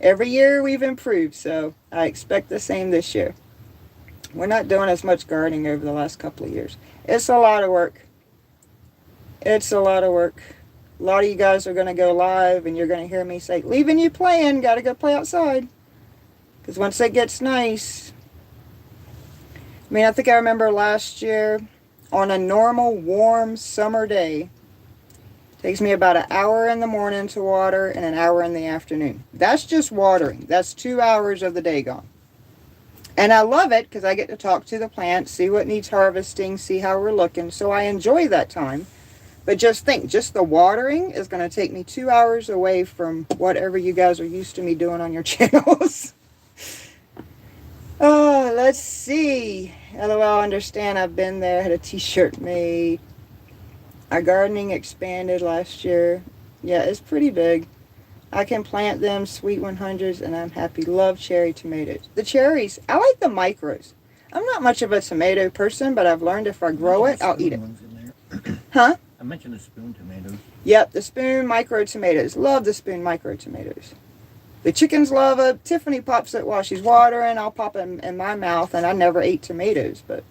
Every year we've improved, so I expect the same this year. We're not doing as much gardening over the last couple of years. It's a lot of work. It's a lot of work. A lot of you guys are going to go live and you're going to hear me say, leaving you playing, got to go play outside. Because once it gets nice. I mean, I think I remember last year on a normal warm summer day, it takes me about an hour in the morning to water and an hour in the afternoon. That's just watering. That's 2 hours of the day gone. And I love it because I get to talk to the plants, see what needs harvesting, see how we're looking. So I enjoy that time. But just think, just the watering is going to take me 2 hours away from whatever you guys are used to me doing on your channels. Oh, let's see. LOL, understand, I've been there, had a t-shirt made. Our gardening expanded last year. Yeah, it's pretty big. I can plant them, sweet 100s, and I'm happy. Love cherry tomatoes. The cherries, I like the micros. I'm not much of a tomato person, but I've learned if I grow it, I'll eat it. Huh? I mentioned the spoon tomatoes. Yep, the spoon micro tomatoes. Love the spoon micro tomatoes. The chickens love it. Tiffany pops it while she's watering. I'll pop it in my mouth, and I never ate tomatoes, but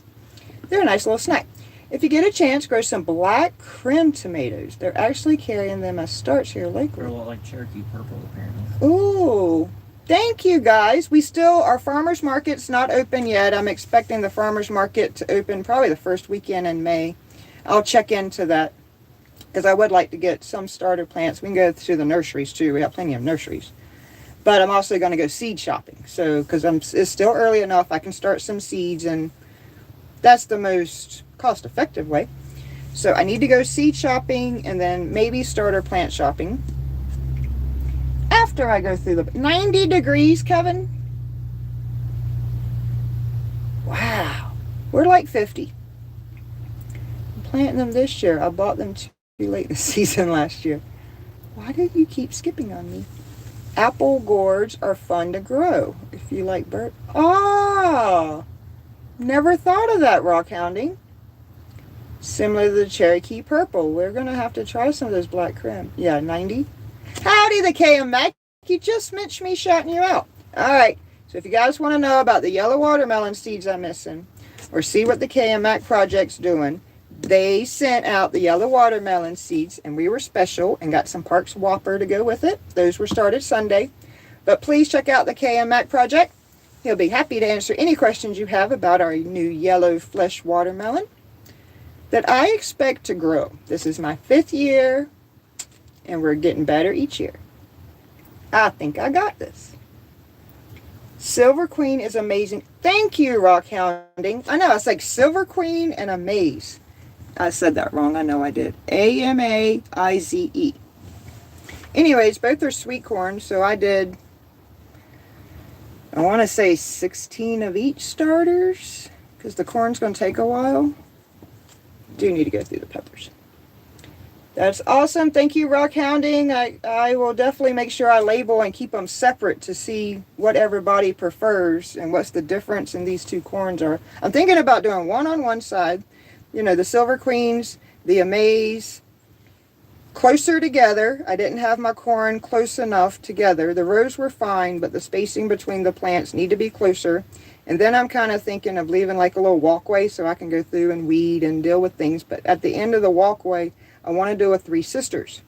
they're a nice little snack. If you get a chance, grow some black creme tomatoes. They're actually carrying them as starts here They're a locally. lot like Cherokee purple, apparently. Ooh, thank you guys. Our farmer's market's not open yet. I'm expecting the farmer's market to open probably the first weekend in May. I'll check into that because I would like to get some starter plants. We can go to the nurseries too. We have plenty of nurseries. But I'm also going to go seed shopping. So, because it's still early enough, I can start some seeds, and that's the most cost-effective way. So I need to go seed shopping and then maybe starter plant shopping after I go through the 90 degrees, Kevin. Wow, we're like 50. I'm planting them this year. I bought them too late in the season last year. Why do you keep skipping on me? Apple gourds are fun to grow if you like bird. Ah, never thought of that, rock hounding. Similar to the Cherokee purple. We're going to have to try some of those black creme. Yeah, 90. Howdy, the KM Mac. You just mentioned me shouting you out. All right. So if you guys want to know about the yellow watermelon seeds I'm missing, or see what the KM Mac project's doing, they sent out the yellow watermelon seeds, and we were special and got some Parks Whopper to go with it. Those were started Sunday. But please check out the KM Mac project. He'll be happy to answer any questions you have about our new yellow flesh watermelon that I expect to grow. This is my 5th year, and we're getting better each year. I think I got this. Silver Queen is amazing. Thank you, Rock Hounding. I know, it's like Silver Queen and Amaze. I said that wrong. I know I did. A-M-A-I-Z-E. Anyways, both are sweet corn, so I did, I want to say 16 of each starters, because the corn's going to take a while. Do need to go through the peppers. That's awesome. Thank you, Rock Hounding. I will definitely make sure I label and keep them separate to see what everybody prefers and what's the difference in these two corns are. I'm thinking about doing one on one side, you know, the Silver Queens, the Amaze, closer together. I didn't have my corn close enough together. The rows were fine, but the spacing between the plants need to be closer. And then I'm kind of thinking of leaving like a little walkway so I can go through and weed and deal with things. But at the end of the walkway, I want to do a Three Sisters.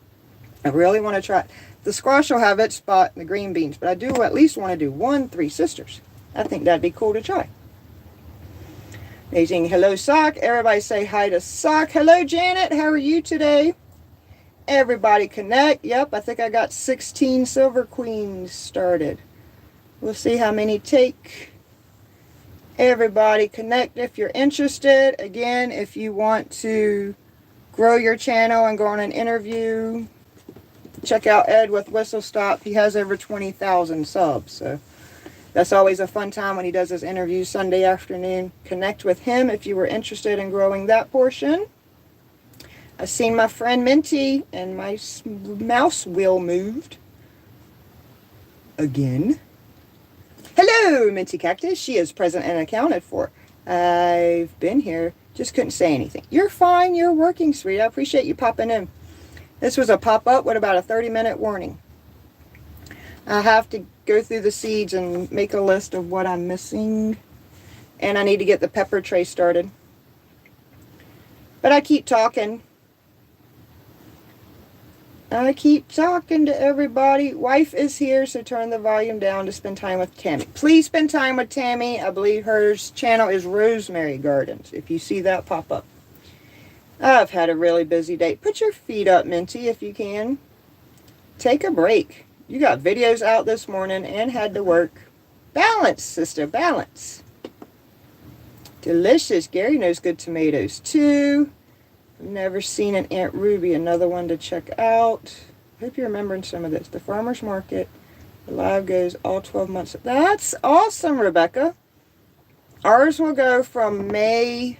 I really want to try. The squash will have its spot in the green beans, but I do at least want to do one Three Sisters. I think that'd be cool to try. Amazing. Hello, Sock. Everybody say hi to Sock. Hello, Janet. How are you today? Everybody connect. Yep, I think I got 16 Silver Queens started. We'll see how many take. Everybody connect if you're interested. Again, if you want to grow your channel and go on an interview, check out Ed with Whistle Stop. He has over 20,000 subs, so that's always a fun time when he does his interviews Sunday afternoon. Connect with him if you were interested in growing that portion. I've seen my friend Minty, and my mouse wheel moved again. Hello, Minty Cactus. She is present and accounted for. I've been here Just couldn't say anything. You're fine. You're working, sweet. I appreciate you popping in. This was a pop-up with about a 30-minute warning. I have to go through the seeds and make a list of what I'm missing. And I need to get the pepper tray started. But I keep talking. I keep talking to everybody. Wife is here, so turn the volume down to spend time with Tammy. Please spend time with Tammy. I believe her channel is Rosemary Gardens, if you see that pop up. I've had a really busy day. Put your feet up, Minty, if you can. Take a break. You got videos out this morning and had to work. Balance, sister, balance. Delicious. Gary knows good tomatoes, too. Never seen an Aunt Ruby, another one to check out. Hope you're remembering some of this. The farmer's market, the live goes all 12 months. That's awesome, Rebecca. Ours will go from May,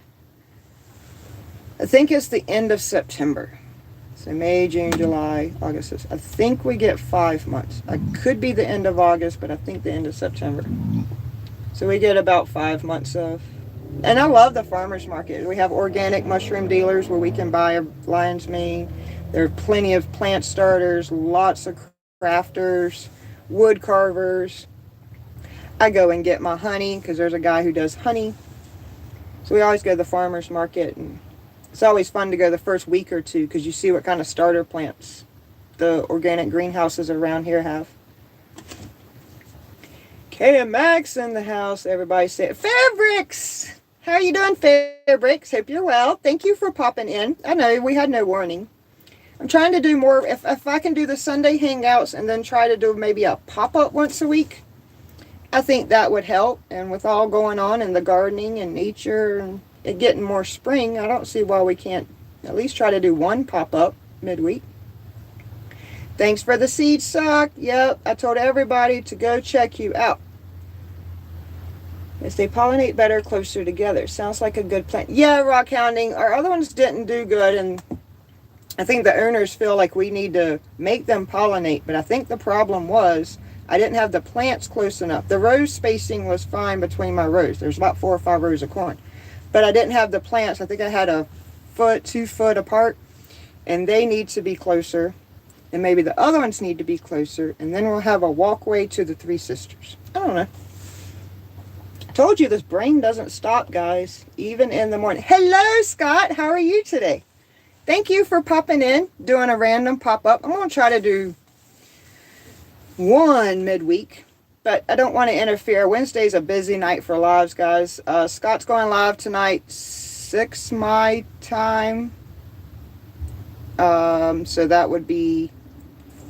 I think it's the end of September. So May, June, July, August. I think we get 5 months. I could be the end of August, but I think the end of September. So we get about 5 months of. And I love the farmer's market. We have organic mushroom dealers where we can buy a lion's mane. There are plenty of plant starters, lots of crafters, wood carvers. I go and get my honey because there's a guy who does honey. So we always go to the farmer's market. And it's always fun to go the first week or two because you see what kind of starter plants the organic greenhouses around here have. Kay and Max in the house. Everybody say it. Fairbricks! How are you doing, Fairbricks? Hope you're well. Thank you for popping in. I know we had no warning. I'm trying to do more. If I can do the Sunday hangouts and then try to do maybe a pop-up once a week, I think that would help. And with all going on in the gardening and nature and it getting more spring, I don't see why we can't at least try to do one pop-up midweek. Thanks for the seed sock. Yep, I told everybody to go check you out. As they pollinate better closer together. Sounds like a good plan. Yeah, rock hounding. Our other ones didn't do good, and I think the owners feel like we need to make them pollinate. But I think the problem was I didn't have the plants close enough. The row spacing was fine between my rows. There's about 4 or 5 rows of corn. But I didn't have the plants. I think I had a foot, 2 foot apart. And they need to be closer. And maybe the other ones need to be closer. And then we'll have a walkway to the Three Sisters. I don't know. Told you this brain doesn't stop, guys, even in the morning. Hello, Scott. How are you today? Thank you for popping in, doing a random pop-up. I'm going to try to do one midweek, but I don't want to interfere. Wednesday's a busy night for lives, guys. Scott's going live tonight, 6 my time. So that would be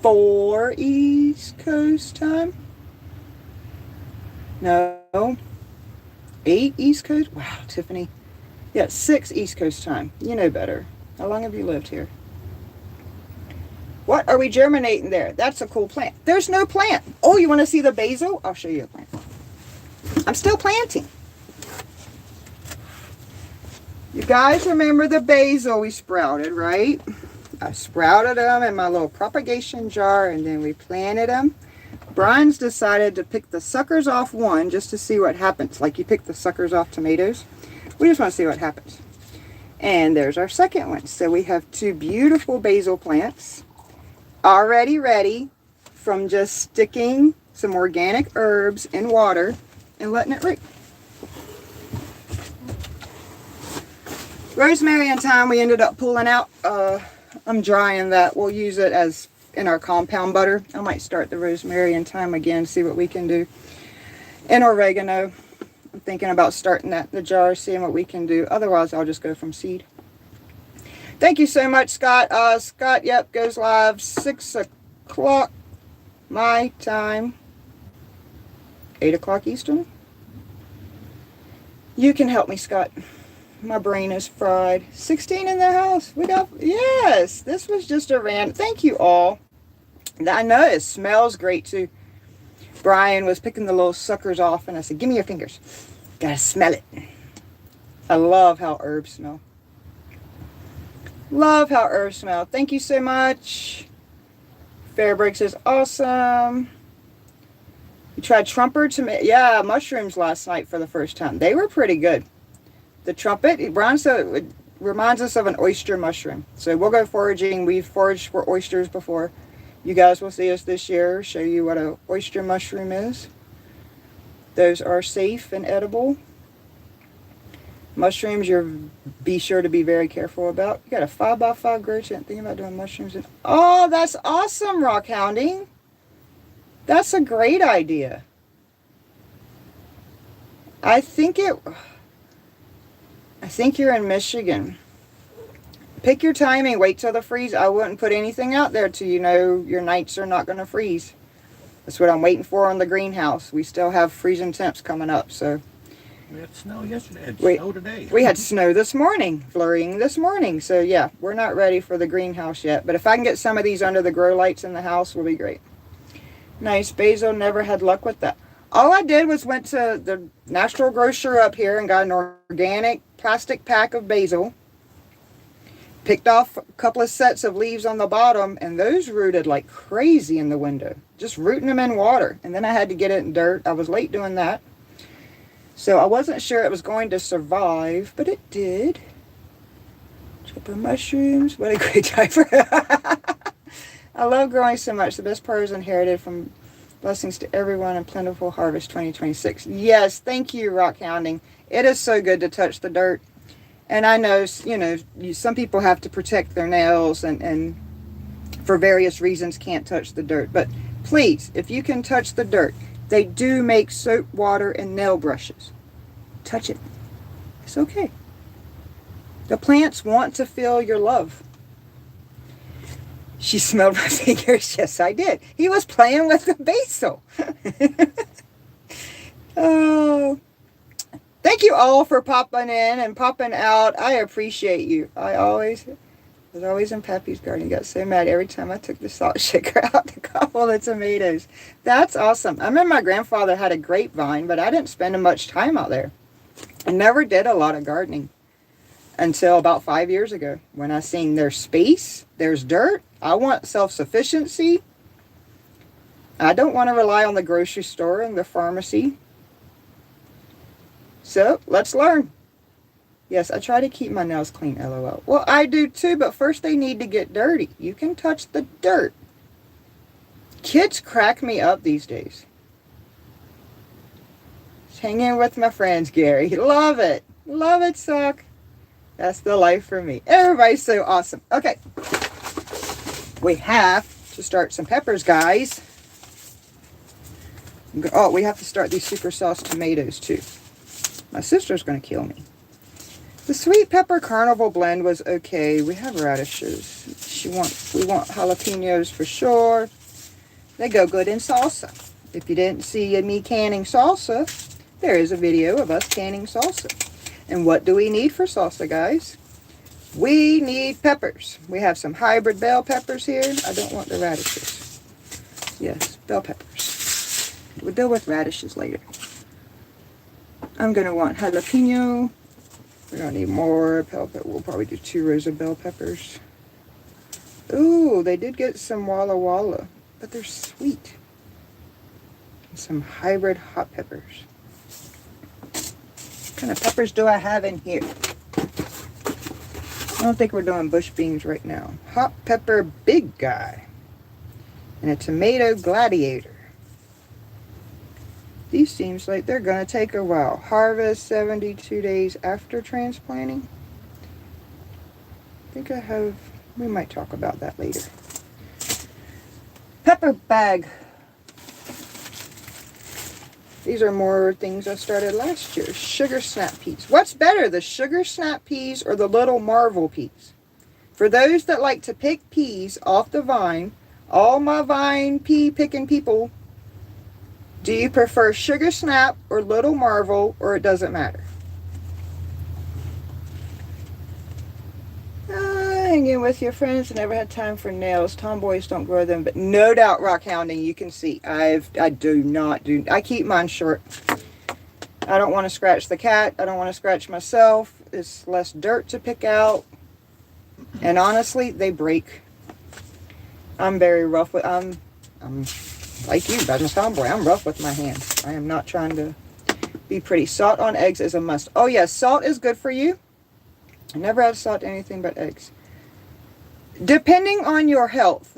4 East Coast time. No. 8 East Coast? Wow, Tiffany. Yeah, 6 East Coast time. You know better. How long have you lived here? What are we germinating there? That's a cool plant. There's no plant. Oh, you want to see the basil? I'll show you a plant. I'm still planting. You guys remember the basil we sprouted, right? I sprouted them in my little propagation jar and then we planted them. Brian's decided to pick the suckers off one just to see what happens. Like you pick the suckers off tomatoes. We just want to see what happens. And there's our second one. So we have 2 beautiful basil plants already ready from just sticking some organic herbs in water and letting it root. Rosemary and thyme we ended up pulling out. I'm drying that. We'll use it as in our compound butter. I might start the rosemary and thyme again, see what we can do. And oregano. I'm thinking about starting that in the jar, seeing what we can do. Otherwise, I'll just go from seed. Thank you so much, Scott. Scott, yep, goes live 6 o'clock my time. 8 o'clock Eastern. You can help me, Scott. My brain is fried. 16 in the house. We got, yes, this was just a random. Thank you all. I know it smells great too. Brian was picking the little suckers off and I said, give me your fingers. Gotta smell it. I love how herbs smell. Love how herbs smell. Thank you so much. Fairbricks is awesome. You tried Trumper tomato? Yeah, mushrooms last night for the first time. They were pretty good. The trumpet, it reminds us of an oyster mushroom. So we'll go foraging. We've foraged for oysters before. You guys will see us this year, show you what an oyster mushroom is. Those are safe and edible. Mushrooms, be sure to be very careful about. You got a 5x5 grow tent. Thinking about doing mushrooms. Oh, that's awesome, rock hounding. That's a great idea. I think you're in Michigan. Pick your timing. Wait till the freeze. I wouldn't put anything out there till you know your nights are not going to freeze. That's what I'm waiting for on the greenhouse. We still have freezing temps coming up, so. We had snow yesterday. Had snow today. We had snow this morning, flurrying this morning. So yeah, we're not ready for the greenhouse yet. But if I can get some of these under the grow lights in the house, will be great. Nice. Basil, never had luck with that. All I did was went to the natural grocer up here and got an organic plastic pack of basil. Picked off a couple of sets of leaves on the bottom, and those rooted like crazy in the window. Just rooting them in water. And then I had to get it in dirt. I was late doing that. So I wasn't sure it was going to survive, but it did. Chipper mushrooms. What a great time for I love growing so much. The best part is inherited from blessings to everyone and plentiful harvest 2026. Yes, thank you, rock hounding. It is so good to touch the dirt. And I know, some people have to protect their nails and for various reasons can't touch the dirt. But please, if you can touch the dirt, they do make soap, water, and nail brushes. Touch it. It's okay. The plants want to feel your love. She smelled my fingers. Yes, I did. He was playing with the basil. Oh. Thank you all for popping in and popping out. I appreciate you. I was always in Pappy's garden. Got so mad every time I took the salt shaker out to gobble the tomatoes. That's awesome. I remember my grandfather had a grapevine, but I didn't spend much time out there. I never did a lot of gardening until about 5 years ago when I seen there's space, there's dirt. I want self-sufficiency. I don't want to rely on the grocery store and the pharmacy. So, let's learn. Yes, I try to keep my nails clean, LOL. Well, I do too, but first they need to get dirty. You can touch the dirt. Kids crack me up these days. Just hanging with my friends, Gary. Love it. Love it, Suck. That's the life for me. Everybody's so awesome. Okay. We have to start some peppers, guys. Oh, we have to start these super sauce tomatoes too. My sister's going to kill me. The sweet pepper carnival blend was okay. We have radishes. We want jalapenos for sure. They go good in salsa. If you didn't see me canning salsa, there is a video of us canning salsa. And what do we need for salsa, guys? We need peppers. We have some hybrid bell peppers here. I don't want the radishes. Yes, bell peppers. We'll deal with radishes later. I'm going to want jalapeno. We're going to need more bell pepper. We'll probably do 2 rows of bell peppers. Ooh, they did get some Walla Walla, but they're sweet. And some hybrid hot peppers. What kind of peppers do I have in here? I don't think we're doing bush beans right now. Hot pepper big guy. And a tomato gladiator. These seems like they're going to take a while. Harvest 72 days after transplanting. I think we might talk about that later. Pepper bag. These are more things I started last year. Sugar snap peas. What's better, the sugar snap peas or the little Marvel peas? For those that like to pick peas off the vine, all my vine pea picking people, do you prefer sugar snap or little Marvel, or it doesn't matter? Hanging with your friends, never had time for nails. Tomboys don't grow them, but no doubt, rock hounding, you can see I keep mine short. I don't want to scratch the cat. I don't want to scratch myself. It's less dirt to pick out. And honestly, they break. I'm very rough with, I'm like you, I'm a tomboy. I'm rough with my hands. I am not trying to Be pretty. Salt on eggs is a must. Oh yes, salt is good for you. I never add salt to anything but eggs. Depending on your health,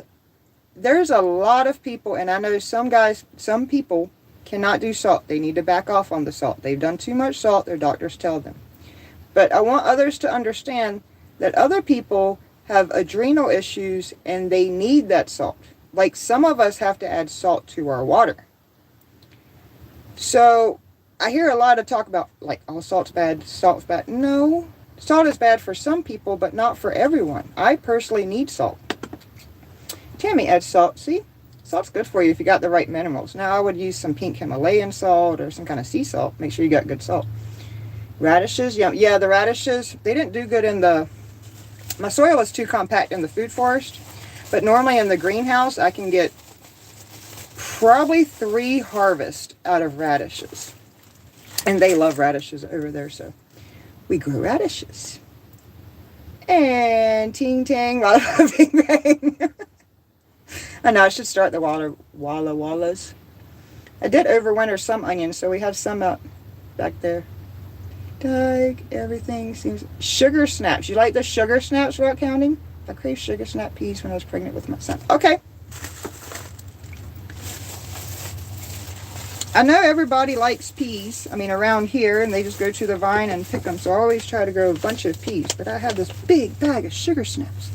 there's a lot of people, and I know some people cannot do salt. They need to back off on the salt. They've done too much salt, their doctors tell them. But I want others to understand that other people have adrenal issues and they need that salt. Like some of us have to add salt to our water. So I hear a lot of talk about like, oh, salt's bad, salt's bad. No, salt is bad for some people, but not for everyone. I personally need salt. Tammy adds salt. See? Salt's good for you if you got the right minerals. Now I would use some pink Himalayan salt or some kind of sea salt. Make sure you got good salt. Radishes, yeah, the radishes, they didn't do good in my soil is too compact in the food forest, but normally in the greenhouse I can get probably 3 harvests out of radishes. And they love radishes over there, so we grow radishes. And ting tang, walla bing bang. I know I should start the walla wallas. I did overwinter some onions, so we have some out back there. Doug, everything seems... Sugar snaps. You like the sugar snaps, Rock Counting? I craved sugar snap peas when I was pregnant with my son. Okay. I know everybody likes peas. I mean, around here, and they just go to the vine and pick them. So I always try to grow a bunch of peas. But I have this big bag of sugar snaps.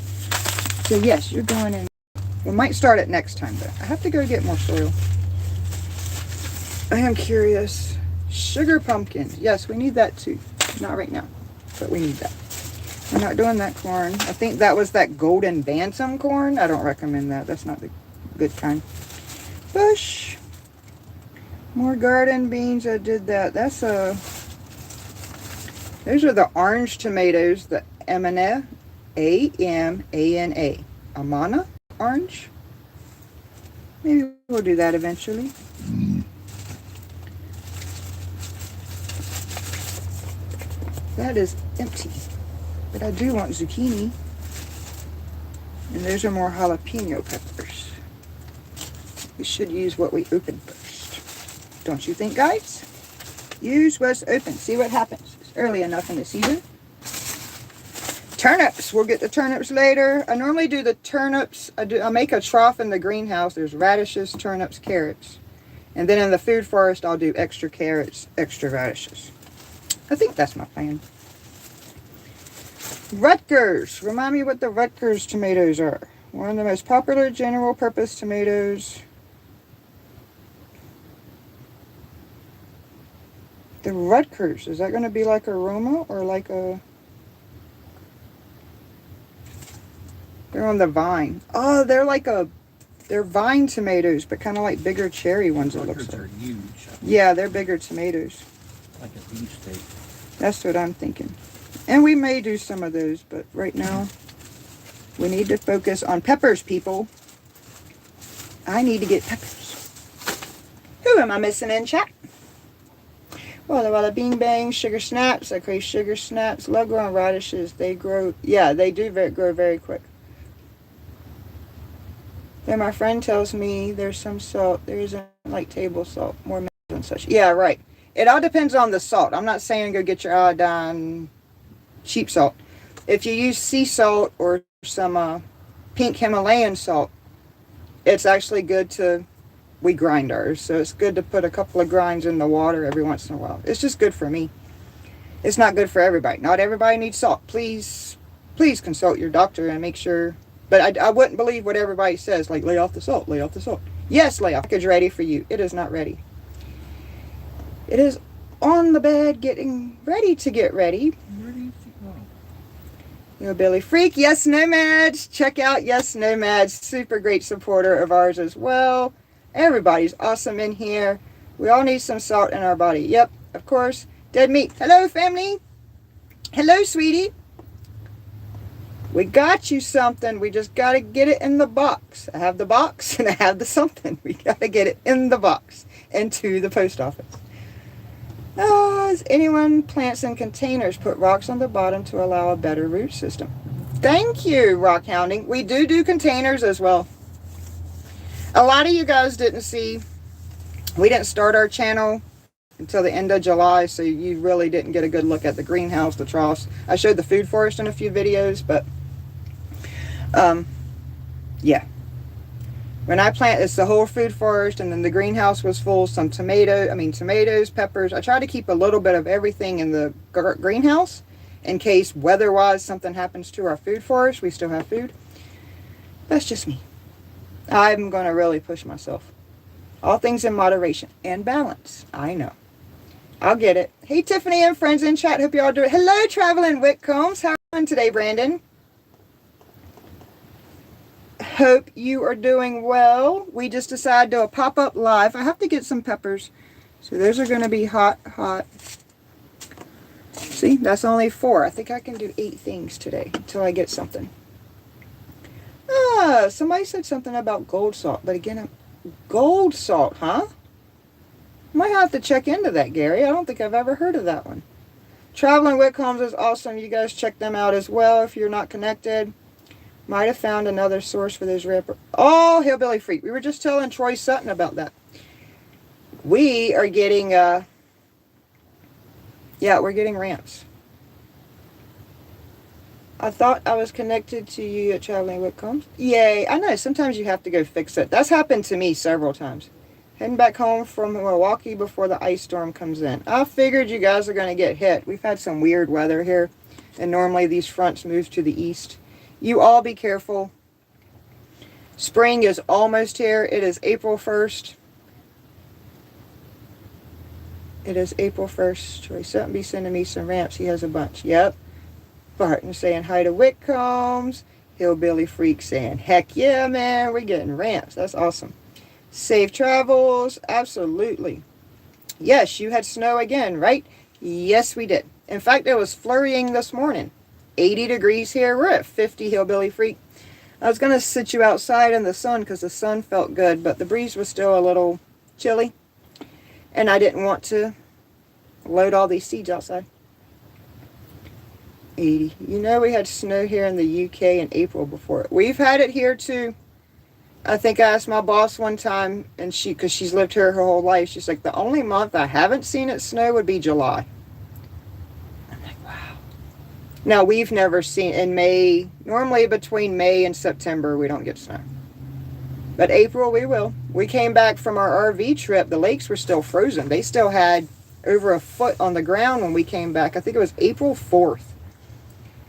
So yes, you're going in. We might start it next time, though. I have to go get more soil. I am curious. Sugar pumpkin. Yes, we need that too. Not right now, but we need that. We're not doing that corn. I think that was that golden bantam corn. I don't recommend that. That's not the good kind. Bush. More garden beans. I did that. That's a... Those are the orange tomatoes. The Amana. A-M-A-N-A. Amana orange. Maybe we'll do that eventually. That is empty. But I do want zucchini. And those are more jalapeno peppers. We should use what we opened first. Don't you think, guys? Use what's open. See what happens. It's early enough in the season. Turnips. We'll get the turnips later. I normally do the turnips. I make a trough in the greenhouse. There's radishes, turnips, carrots. And then in the food forest, I'll do extra carrots, extra radishes. I think that's my plan. Rutgers. Remind me what the Rutgers tomatoes are. One of the most popular general purpose tomatoes. The Rutgers. Is that going to be like a Roma or like a... They're on the vine. Oh, they're like a... They're vine tomatoes, but kind of like bigger cherry ones, it looks like. Are huge. Yeah, they're bigger tomatoes. Like a beefsteak. That's what I'm thinking. And we may do some of those, but right now we need to focus on peppers, people. I need to get peppers. Who am I missing in chat? Walla walla bing bang, sugar snaps. I crave sugar snaps. Love growing radishes. They grow, yeah, they do grow very quick. Then my friend tells me there's some salt. There isn't like table salt, more minerals and such. Yeah, right. It all depends on the salt. I'm not saying go get your iodine cheap salt. If you use sea salt or some pink Himalayan salt, it's actually good to, we grind ours, so it's good to put a couple of grinds in the water every once in a while. It's just good for me. It's not good for everybody. Not everybody needs salt. Please consult your doctor and make sure. But I wouldn't believe what everybody says, like lay off the salt, lay off the salt. Yes, lay off. Package ready for you. It is not ready. It is on the bed getting ready to get ready. Ready to go. You're a Billy Freak. Yes, Nomads. Check out Yes, Nomads. Super great supporter of ours as well. Everybody's awesome in here. We all need some salt in our body. Yep, of course. Dead meat. Hello, family. Hello, sweetie. We got you something. We just got to get it in the box. I have the box and I have the something. We got to get it in the box into the post office. As anyone plants in containers, put rocks on the bottom to allow a better root system. Thank you, Rock Hounding. We do containers as well. A lot of you guys didn't see, we didn't start our channel until the end of July, so you really didn't get a good look at the greenhouse, the troughs. I showed the food forest in a few videos, but yeah. When I plant, it's the whole food forest, and then the greenhouse was full, some tomatoes, peppers. I try to keep a little bit of everything in the greenhouse in case weather-wise something happens to our food forest. We still have food. That's just me. I'm going to really push myself. All things in moderation and balance. I know. I'll get it. Hey, Tiffany and friends in chat. Hope you all doing. Hello, Traveling Whitcombs. How are you doing today, Brandon? Hope you are doing well. We just decided to do a pop-up live. I have to get some peppers. So those are going to be hot. See, that's only 4. I think I can do 8 things today until I get something. Somebody said something about gold salt. But again, gold salt, huh? Might have to check into that, Gary. I don't think I've ever heard of that one. Traveling Whitcombs is awesome. You guys check them out as well if you're not connected. Might have found another source for those ripper. Oh, Hillbilly Freak. We were just telling Troy Sutton about that. We are getting, we're getting ramps. I thought I was connected to you at Traveling Whitcombs. Yay. I know. Sometimes you have to go fix it. That's happened to me several times. Heading back home from Milwaukee before the ice storm comes in. I figured you guys are going to get hit. We've had some weird weather here. And normally these fronts move to the east. You all be careful. Spring is almost here. It is April 1st. It is April 1st. Troy Sutton be sending me some ramps. He has a bunch. Yep. Barton saying hi to Whitcombs. Hillbilly Freak saying, heck yeah, man. We're getting ramps. That's awesome. Safe travels. Absolutely. Yes, you had snow again, right? Yes, we did. In fact, it was flurrying this morning. 80 degrees here. We're at 50, Hillbilly Freak. I was going to sit you outside in the sun because the sun felt good, but the breeze was still a little chilly. And I didn't want to load all these seeds outside. 80. You know we had snow here in the UK in April before. We've had it here too. I think I asked my boss one time, and because she's lived here her whole life, she's like, the only month I haven't seen it snow would be July. Now, we've never seen in May, normally between May and September, we don't get snow. But April, we will. We came back from our RV trip. The lakes were still frozen. They still had over a foot on the ground when we came back. I think it was April 4th,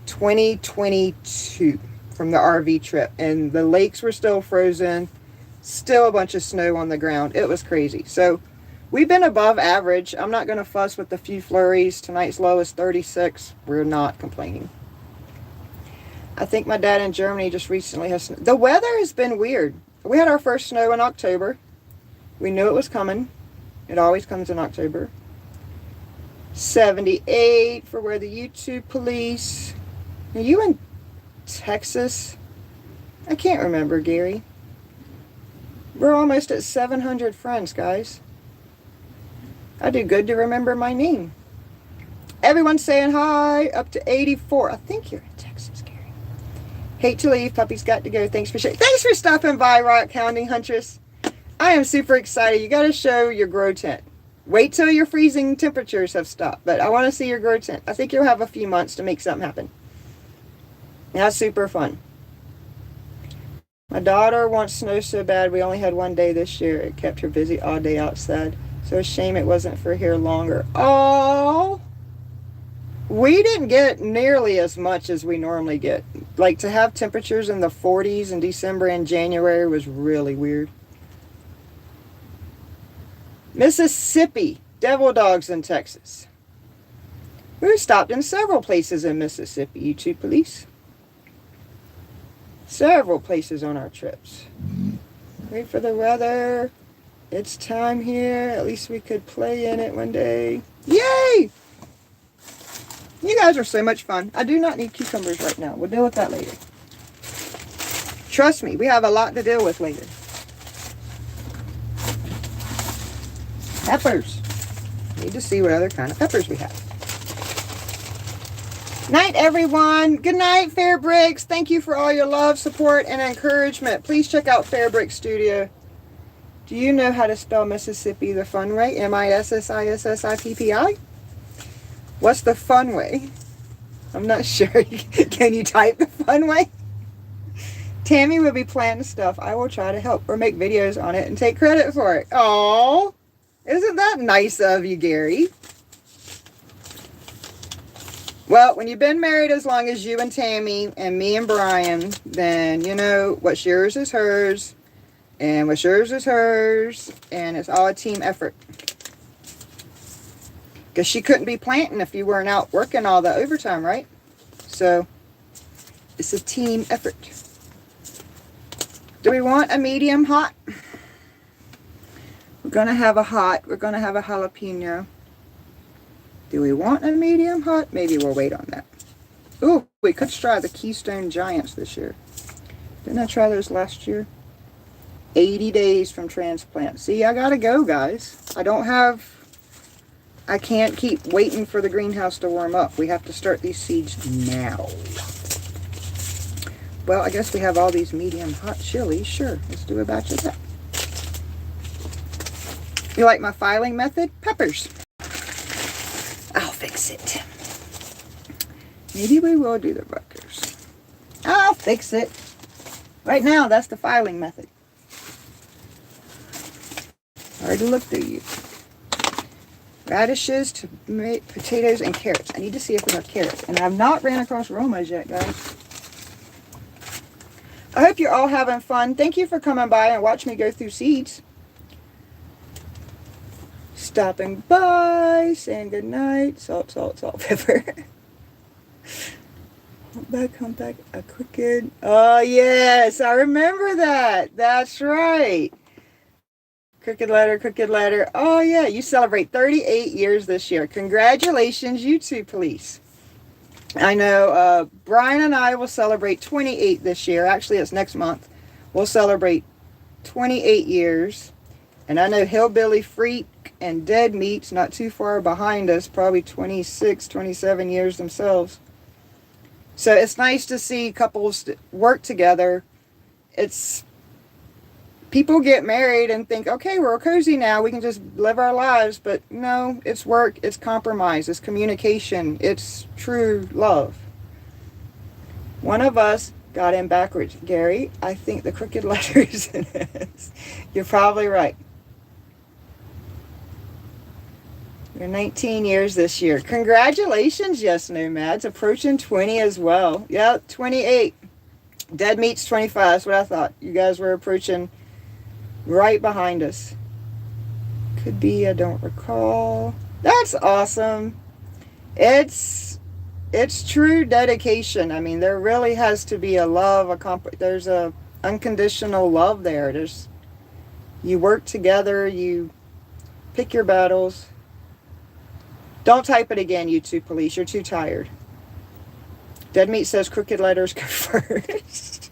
2022 from the RV trip. And the lakes were still frozen. Still a bunch of snow on the ground. It was crazy. So we've been above average. I'm not going to fuss with the few flurries. Tonight's low is 36. We're not complaining. I think my dad in Germany just recently has snow. The weather has been weird. We had our first snow in October. We knew it was coming. It always comes in October. 78 for where the YouTube police. Are you in Texas? I can't remember, Gary. We're almost at 700 friends, guys. I do good to remember my name. Everyone's saying hi. Up to 84. I think you're in Texas, Gary. Hate to leave. Puppy's got to go. Thanks for sharing. Thanks for stopping by, Rock Hounding Huntress. I am super excited. You got to show your grow tent. Wait till your freezing temperatures have stopped. But I want to see your grow tent. I think you'll have a few months to make something happen. That's super fun. My daughter wants snow so bad. We only had one day this year. It kept her busy all day outside. So a shame it wasn't for here longer. Oh, we didn't get nearly as much as we normally get. Like to have temperatures in the 40s in December and January was really weird. Mississippi, devil dogs in Texas. We stopped in several places in Mississippi, YouTube police. Several places on our trips. Wait for the weather. It's time here. At least we could play in it one day. Yay! You guys are so much fun. I do not need cucumbers right now. We'll deal with that later. Trust me, we have a lot to deal with later. Peppers. Need to see what other kind of peppers we have. Night, everyone. Good night, Fairbricks. Thank you for all your love, support, and encouragement. Please check out Fairbrick Studio. Do you know how to spell Mississippi the fun way? Mississippi? What's the fun way? I'm not sure. Can you type the fun way? Tammy will be planting stuff. I will try to help or make videos on it and take credit for it. Oh, isn't that nice of you, Gary? Well, when you've been married as long as you and Tammy and me and Brian, then you know what's yours is hers, and what's yours is hers, and it's all a team effort. Because she couldn't be planting if you weren't out working all the overtime, right? So, it's a team effort. Do we want a medium hot? We're going to have a hot. We're going to have a jalapeno. Do we want a medium hot? Maybe we'll wait on that. Ooh, we could try the Keystone Giants this year. Didn't I try those last year? 80 days from transplant. See, I gotta go, guys. I can't keep waiting for the greenhouse to warm up. We have to start these seeds now. Well, I guess we have all these medium hot chilies. Sure, let's do a batch of that. You like my filing method? Peppers. I'll fix it. Maybe we will do the Rutgers. I'll fix it. Right now, that's the filing method. Hard to look through you. Radishes, potatoes, and carrots. I need to see if we have carrots. And I've not ran across Romas yet, guys. I hope you're all having fun. Thank you for coming by and watching me go through seeds. Stopping by, saying goodnight. Salt, salt, salt, pepper. Humpback, a crooked. Oh, yes, I remember that. That's right. Crooked letter. Oh, yeah, you celebrate 38 years this year. Congratulations, you two police. I know Brian and I will celebrate 28 this year. Actually, it's next month. We'll celebrate 28 years. And I know Hillbilly Freak and Dead Meat's not too far behind us, probably 26, 27 years themselves. So it's nice to see couples work together. People get married and think, okay, we're cozy now, we can just live our lives. But no, it's work, it's compromise, it's communication, it's true love. One of us got in backwards. Gary, I think the crooked letters in this. You're probably right. You're 19 years this year. Congratulations, yes, nomads. Approaching 20 as well. Yeah, 28. Dead Meat's 25. That's what I thought. You guys were approaching right behind us. Could be, I don't recall. That's awesome. It's true dedication. I mean, there really has to be a love, there's a unconditional love there. You work together, you pick your battles. Don't type it again, you two police. You're too tired. Dead Meat says crooked letters go first.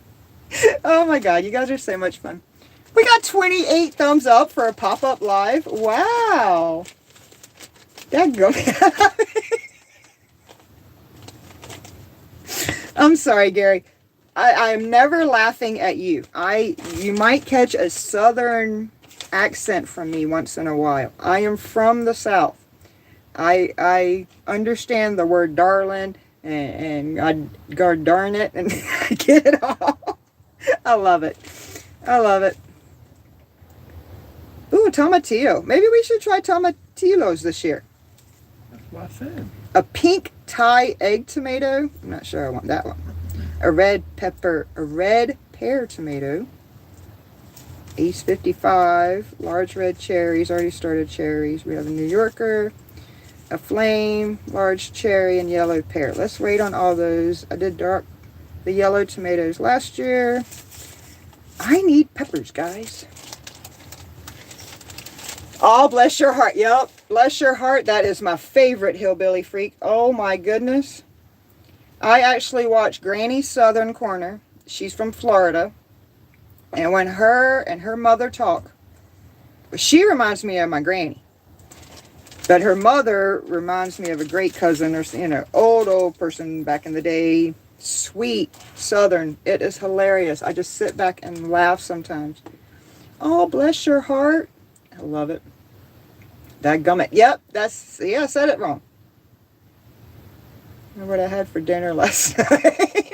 Oh my God, you guys are so much fun. We got 28 thumbs up for a pop-up live. Wow. I'm sorry, Gary. I'm never laughing at you. You might catch a southern accent from me once in a while. I am from the South. I understand the word darling and God darn it, and I get it all. I love it. Ooh, tomatillo. Maybe we should try tomatillos this year. That's what I said. A pink Thai egg tomato. I'm not sure I want that one. A red pear tomato. Ace 55. Large red cherries. Already started cherries. We have a New Yorker. A flame, large cherry, and yellow pear. Let's wait on all those. I did the yellow tomatoes last year. I need peppers, guys. Oh, bless your heart. Yep, bless your heart. That is my favorite Hillbilly Freak. Oh, my goodness. I actually watched Granny Southern Corner. She's from Florida. And when her and her mother talk, she reminds me of my granny. But her mother reminds me of a great cousin, or, old person back in the day. Sweet, Southern. It is hilarious. I just sit back and laugh sometimes. Oh, bless your heart. I love it. Dadgummit. Yep, see, I said it wrong. Remember what I had for dinner last night?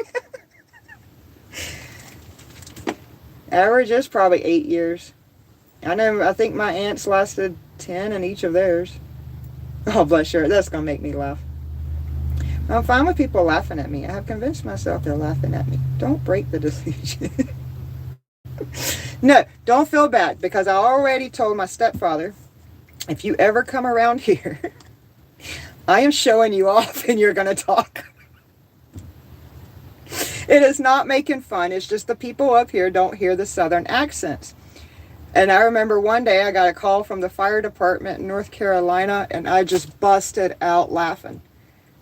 Average is probably 8 years. I think my aunts lasted 10 in each of theirs. Oh, bless your heart. That's going to make me laugh. I'm fine with people laughing at me. I have convinced myself they're laughing at me. Don't break the delusion. No, don't feel bad, because I already told my stepfather, if you ever come around here, I am showing you off and you're going to talk. It is not making fun. It's just the people up here don't hear the southern accents. And I remember one day I got a call from the fire department in North Carolina, and I just busted out laughing.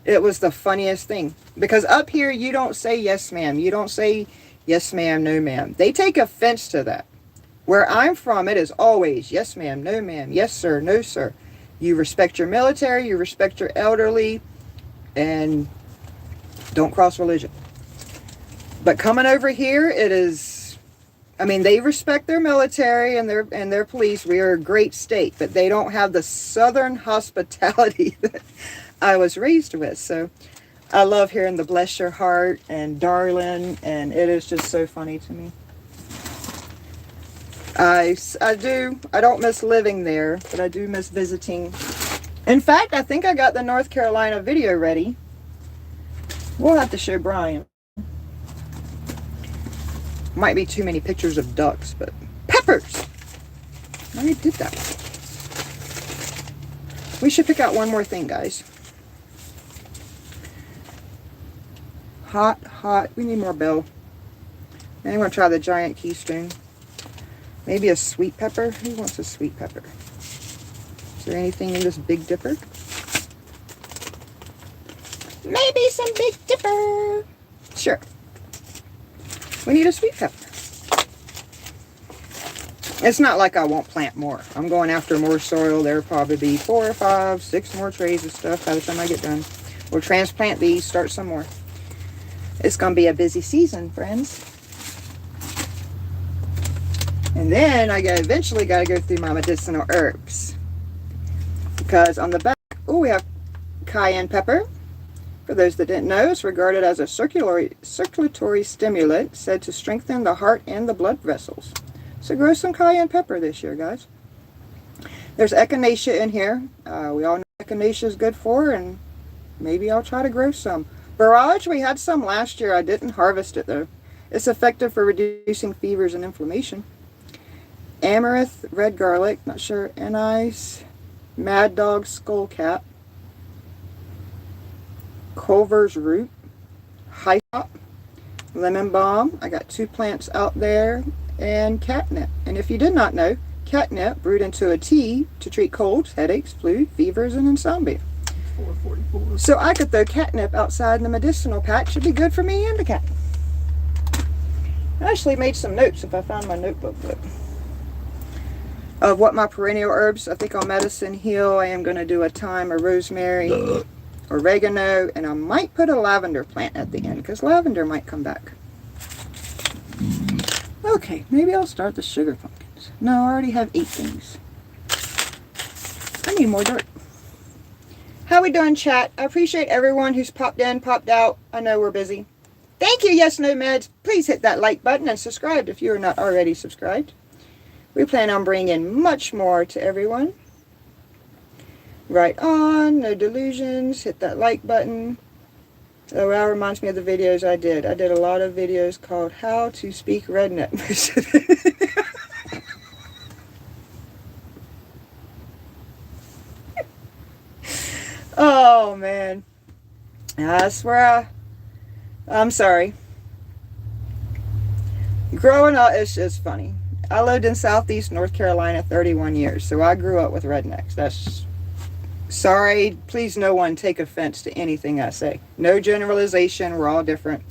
It was the funniest thing. Because up here, you don't say yes, ma'am. You don't say yes, ma'am, no, ma'am. They take offense to that. Where I'm from, it is always yes, ma'am, no, ma'am, yes, sir, no, sir. You respect your military, you respect your elderly, and don't cross religion. But coming over here, it is, I mean, they respect their military and their police. We are a great state, but they don't have the southern hospitality that I was raised with. So I love hearing the bless your heart and darling, and it is just so funny to me. I don't miss living there, but I do miss visiting. In fact, I think I got the North Carolina video ready. We'll have to show Brian. Might be too many pictures of ducks, but peppers! I already did that. We should pick out one more thing, guys. Hot. We need more bell. And I'm going to try the giant keystone. Maybe a sweet pepper. Who wants a sweet pepper? Is there anything in this Big Dipper? Maybe some Big Dipper. Sure. We need a sweet pepper. It's not like I won't plant more. I'm going after more soil. There'll probably be 4 or 5, 6 more trays of stuff by the time I get done. We'll transplant these, start some more. It's going to be a busy season, friends. And then I eventually got to go through my medicinal herbs. Because on the back, we have cayenne pepper. For those that didn't know, it's regarded as a circulatory stimulant said to strengthen the heart and the blood vessels. So grow some cayenne pepper this year, guys. There's echinacea in here. We all know echinacea is good for, and maybe I'll try to grow some. Borage, we had some last year. I didn't harvest it though. It's effective for reducing fevers and inflammation. Amaranth, red garlic, not sure, anise, mad dog skullcap, Culver's root, hyssop, lemon balm. I got 2 plants out there, and catnip. And if you did not know, catnip brewed into a tea to treat colds, headaches, flu, fevers, and insomnia. 444. So I could throw catnip outside in the medicinal patch. It'd be good for me and the cat. I actually made some notes if I found my notebook. But of what my perennial herbs, I think on Medicine Hill, I am going to do a thyme, a rosemary, oregano, and I might put a lavender plant at the end, because lavender might come back. Okay, maybe I'll start the sugar pumpkins. No, I already have 8 things. I need more dirt. How we doing, chat? I appreciate everyone who's popped in, popped out. I know we're busy. Thank you, Yes Nomads. Please hit that like button and subscribe if you are not already subscribed. We plan on bringing much more to everyone. Right on, no delusions. Hit that like button. Oh, that reminds me of the videos I did. I did a lot of videos called How to Speak Redneck. Oh, man. I swear I'm sorry. Growing up, it's just funny. I lived in Southeast North Carolina 31 years, so I grew up with rednecks. That's... Sorry, please no one take offense to anything I say. No generalization, we're all different.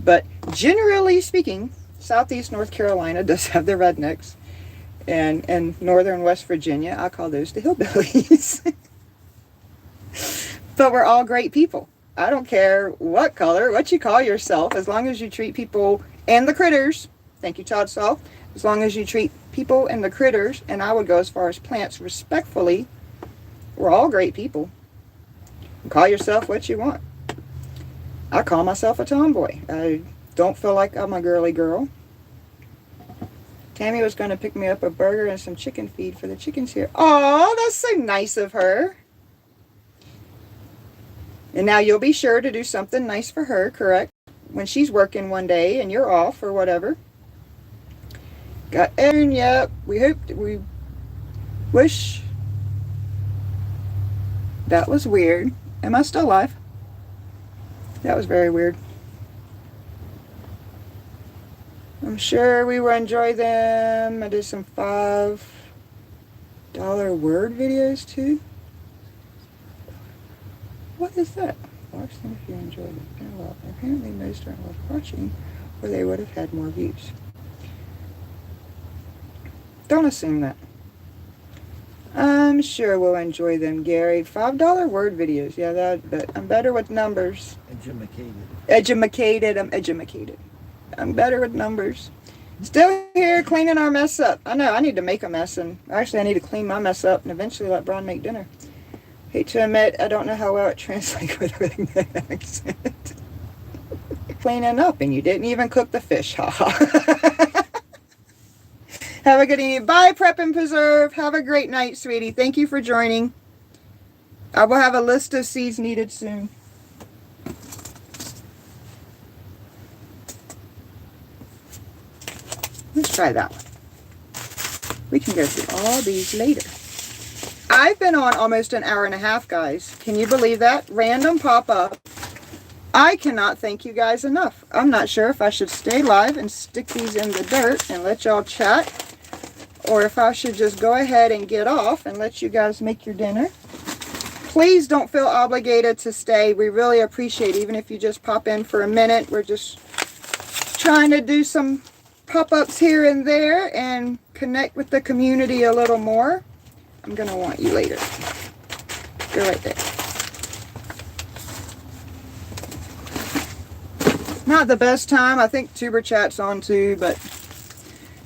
But generally speaking, Southeast North Carolina does have the rednecks. And in northern West Virginia, I call those the hillbillies. But we're all great people. I don't care what color, what you call yourself, as long as you treat people and the critters, thank you, Todd Saul, as long as you treat people and the critters, and I would go as far as plants respectfully. We're all great people. Call yourself what you want. I call myself a tomboy. I don't feel like I'm a girly girl. Tammy was going to pick me up a burger and some chicken feed for the chickens here. Oh, that's so nice of her. And now you'll be sure to do something nice for her, correct? When she's working one day and you're off or whatever. Got Aaron, yep. We wish. That was weird. Am I still alive? That was very weird. I'm sure we will enjoy them. I did some $5 word videos too. What is that? Watch them if you enjoyed it. Well, apparently most aren't worth watching, or they would have had more views. Don't assume that. I'm sure we'll enjoy them, Gary. $5 word videos. Yeah, but I'm better with numbers. Edumacated. I'm edumacated. I'm better with numbers. Still here cleaning our mess up. I know, I need to make a mess, and actually I need to clean my mess up and eventually let Brian make dinner. Hate to admit, I don't know how well it translates with an accent. Cleaning up, and you didn't even cook the fish. Haha. Have a good evening. Bye, Prep and Preserve. Have a great night, sweetie. Thank you for joining. I will have a list of seeds needed soon. Let's try that one. We can go through all these later. I've been on almost an hour and a half, guys. Can you believe that? Random pop-up. I cannot thank you guys enough. I'm not sure if I should stay live and stick these in the dirt and let y'all chat, or if I should just go ahead and get off and let you guys make your dinner. Please don't feel obligated to stay. We really appreciate it, even if you just pop in for a minute. We're just trying to do some pop-ups here and there and connect with the community a little more. I'm going to want you later. Go right there. Not the best time. I think Tuber Chat's on too, but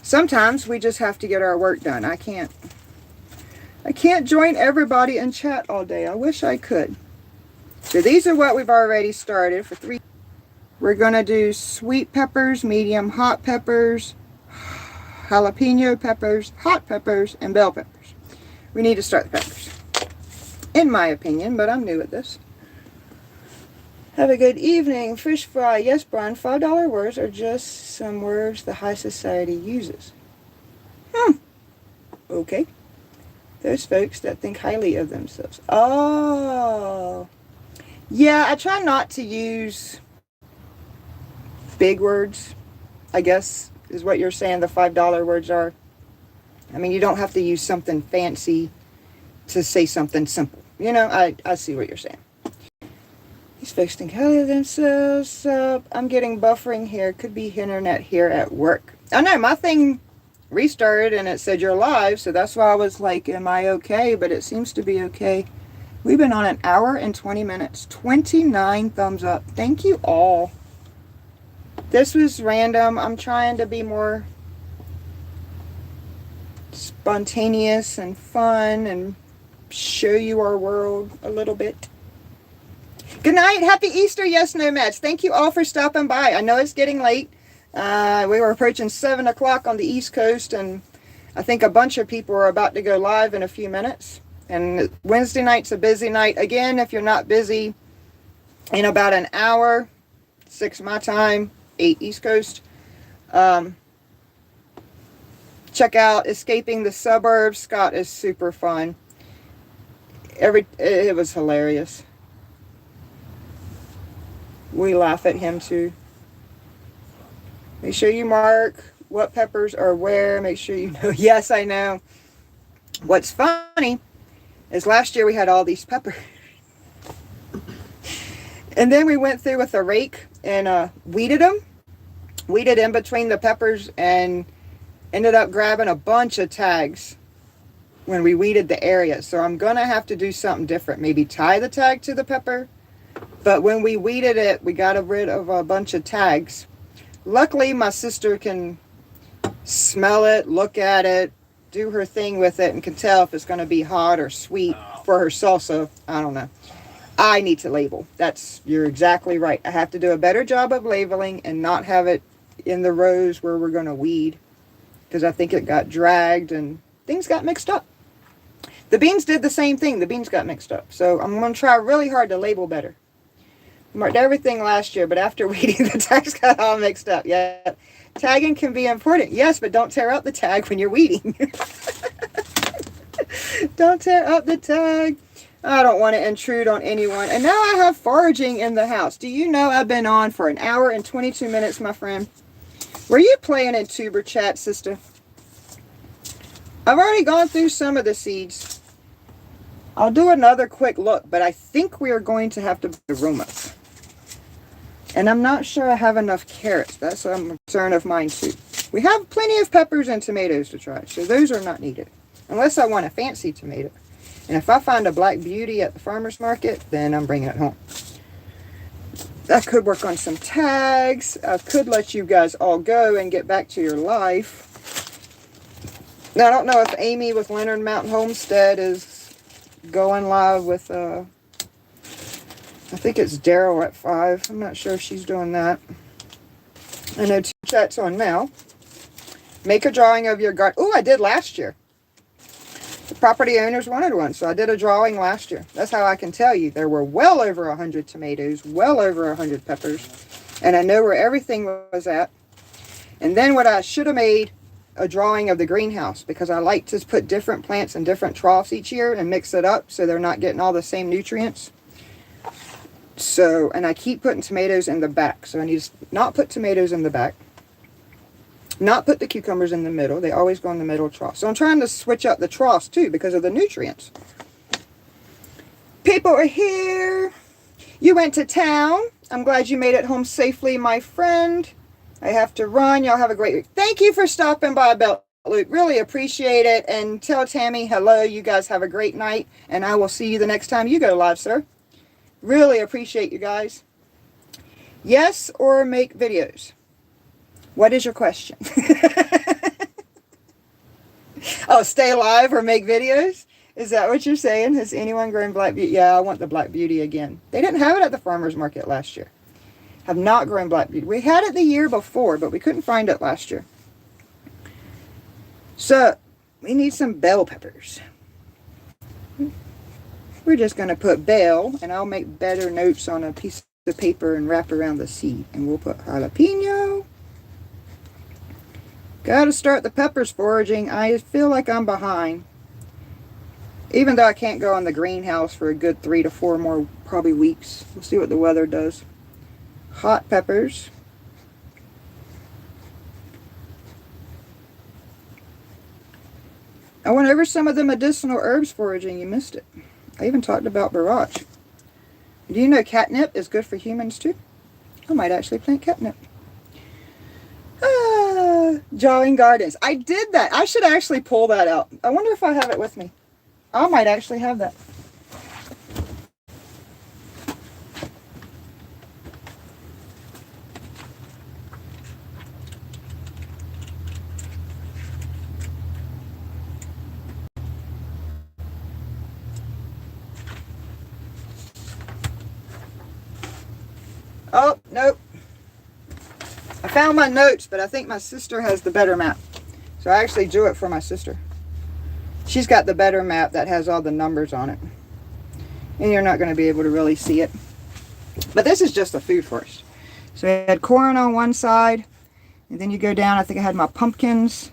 sometimes we just have to get our work done. I can't join everybody and chat all day. I wish I could. So these are what we've already started for 3. We're going to do sweet peppers, medium hot peppers, jalapeno peppers, hot peppers, and bell peppers. We need to start the peppers, in my opinion, but I'm new at this. Have a good evening. Fish fry. Yes, Brian, $5 words are just some words the high society uses. Okay. Those folks that think highly of themselves. Oh. Yeah, I try not to use big words, I guess, is what you're saying the $5 words are. I mean, you don't have to use something fancy to say something simple. You know, I see what you're saying. These folks think highly of themselves. I'm getting buffering here. Could be internet here at work. I know, my thing restarted and it said you're live, so that's why I was like, am I okay? But it seems to be okay. We've been on an hour and 20 minutes. 29 thumbs up. Thank you all. This was random. I'm trying to be more spontaneous and fun and show you our world a little bit. Good night. Happy Easter. Yes, Nomads. Thank you all for stopping by. I know it's getting late. We were approaching 7 o'clock on the East Coast, and I think a bunch of people are about to go live in a few minutes. And Wednesday night's a busy night. Again, if you're not busy, in about an hour, 6 my time, 8 East Coast, check out Escaping the Suburbs. Scott is super fun. It was hilarious. We laugh at him too. Make sure you mark what peppers are where. Make sure you know. Yes, I know. What's funny is last year we had all these peppers. And then we went through with a rake and weeded them. Weeded in between the peppers and ended up grabbing a bunch of tags when we weeded the area. So I'm going to have to do something different. Maybe tie the tag to the pepper. But when we weeded it, we got rid of a bunch of tags. Luckily, my sister can smell it, look at it, do her thing with it, and can tell if it's going to be hot or sweet for her salsa. I don't know. I need to label. You're exactly right. I have to do a better job of labeling and not have it in the rows where we're going to weed, because I think it got dragged and things got mixed up. The beans did the same thing. The beans got mixed up. So I'm going to try really hard to label better. I marked everything last year, but after weeding, the tags got all mixed up. Yeah. Tagging can be important. Yes, but don't tear up the tag when you're weeding. Don't tear up the tag. I don't want to intrude on anyone. And now I have foraging in the house. Do you know I've been on for 1 hour and 22 minutes, my friend? Were you playing in tuber chat, sister? I've already gone through some of the seeds. I'll do another quick look, but I think we are going to have to buy aroma. And I'm not sure I have enough carrots. That's a concern of mine too. We have plenty of peppers and tomatoes to try, so those are not needed. Unless I want a fancy tomato. And if I find a black beauty at the farmer's market, then I'm bringing it home. I could work on some tags. I could let you guys all go and get back to your life. Now, I don't know if Amy with Leonard Mountain Homestead is going live with, I think it's Daryl at 5. I'm not sure if she's doing that. I know 2 chats on now. Make a drawing of your garden. Oh, I did last year. The property owners wanted one, so I did a drawing last year. That's how I can tell you. There were well over 100 tomatoes, well over 100 peppers, and I know where everything was at. And then what I should have made, a drawing of the greenhouse, because I like to put different plants in different troughs each year and mix it up so they're not getting all the same nutrients. So, and I keep putting tomatoes in the back, so I need to not put tomatoes in the back. Not put the cucumbers in the middle. They always go in the middle trough. So I'm trying to switch up the troughs too because of the nutrients. People are here. You went to town. I'm glad you made it home safely, my friend. I have to run. Y'all have a great week. Thank you for stopping by, Belt Luke. Really appreciate it. And tell Tammy hello. You guys have a great night. And I will see you the next time you go live, sir. Really appreciate you guys. Yes or make videos? What is your question? Oh, stay alive or make videos? Is that what you're saying? Has anyone grown Black Beauty? Yeah, I want the Black Beauty again. They didn't have it at the farmer's market last year. Have not grown Black Beauty. We had it the year before, but we couldn't find it last year. So, we need some bell peppers. We're just going to put bell, and I'll make better notes on a piece of paper and wrap around the seed. And we'll put jalapeno. Got to start the peppers foraging. I feel like I'm behind. Even though I can't go in the greenhouse for a good 3 to 4 more probably weeks. We'll see what the weather does. Hot peppers. I went over some of the medicinal herbs foraging. You missed it. I even talked about borage. Do you know catnip is good for humans too? I might actually plant catnip. Drawing gardens. I did that. I should actually pull that out. I wonder if I have it with me. I might actually have that. Oh, nope. I found my notes, but I think my sister has the better map. So I actually drew it for my sister. She's got the better map that has all the numbers on it. And you're not going to be able to really see it. But this is just a food forest. So I had corn on one side. And then you go down, I think I had my pumpkins,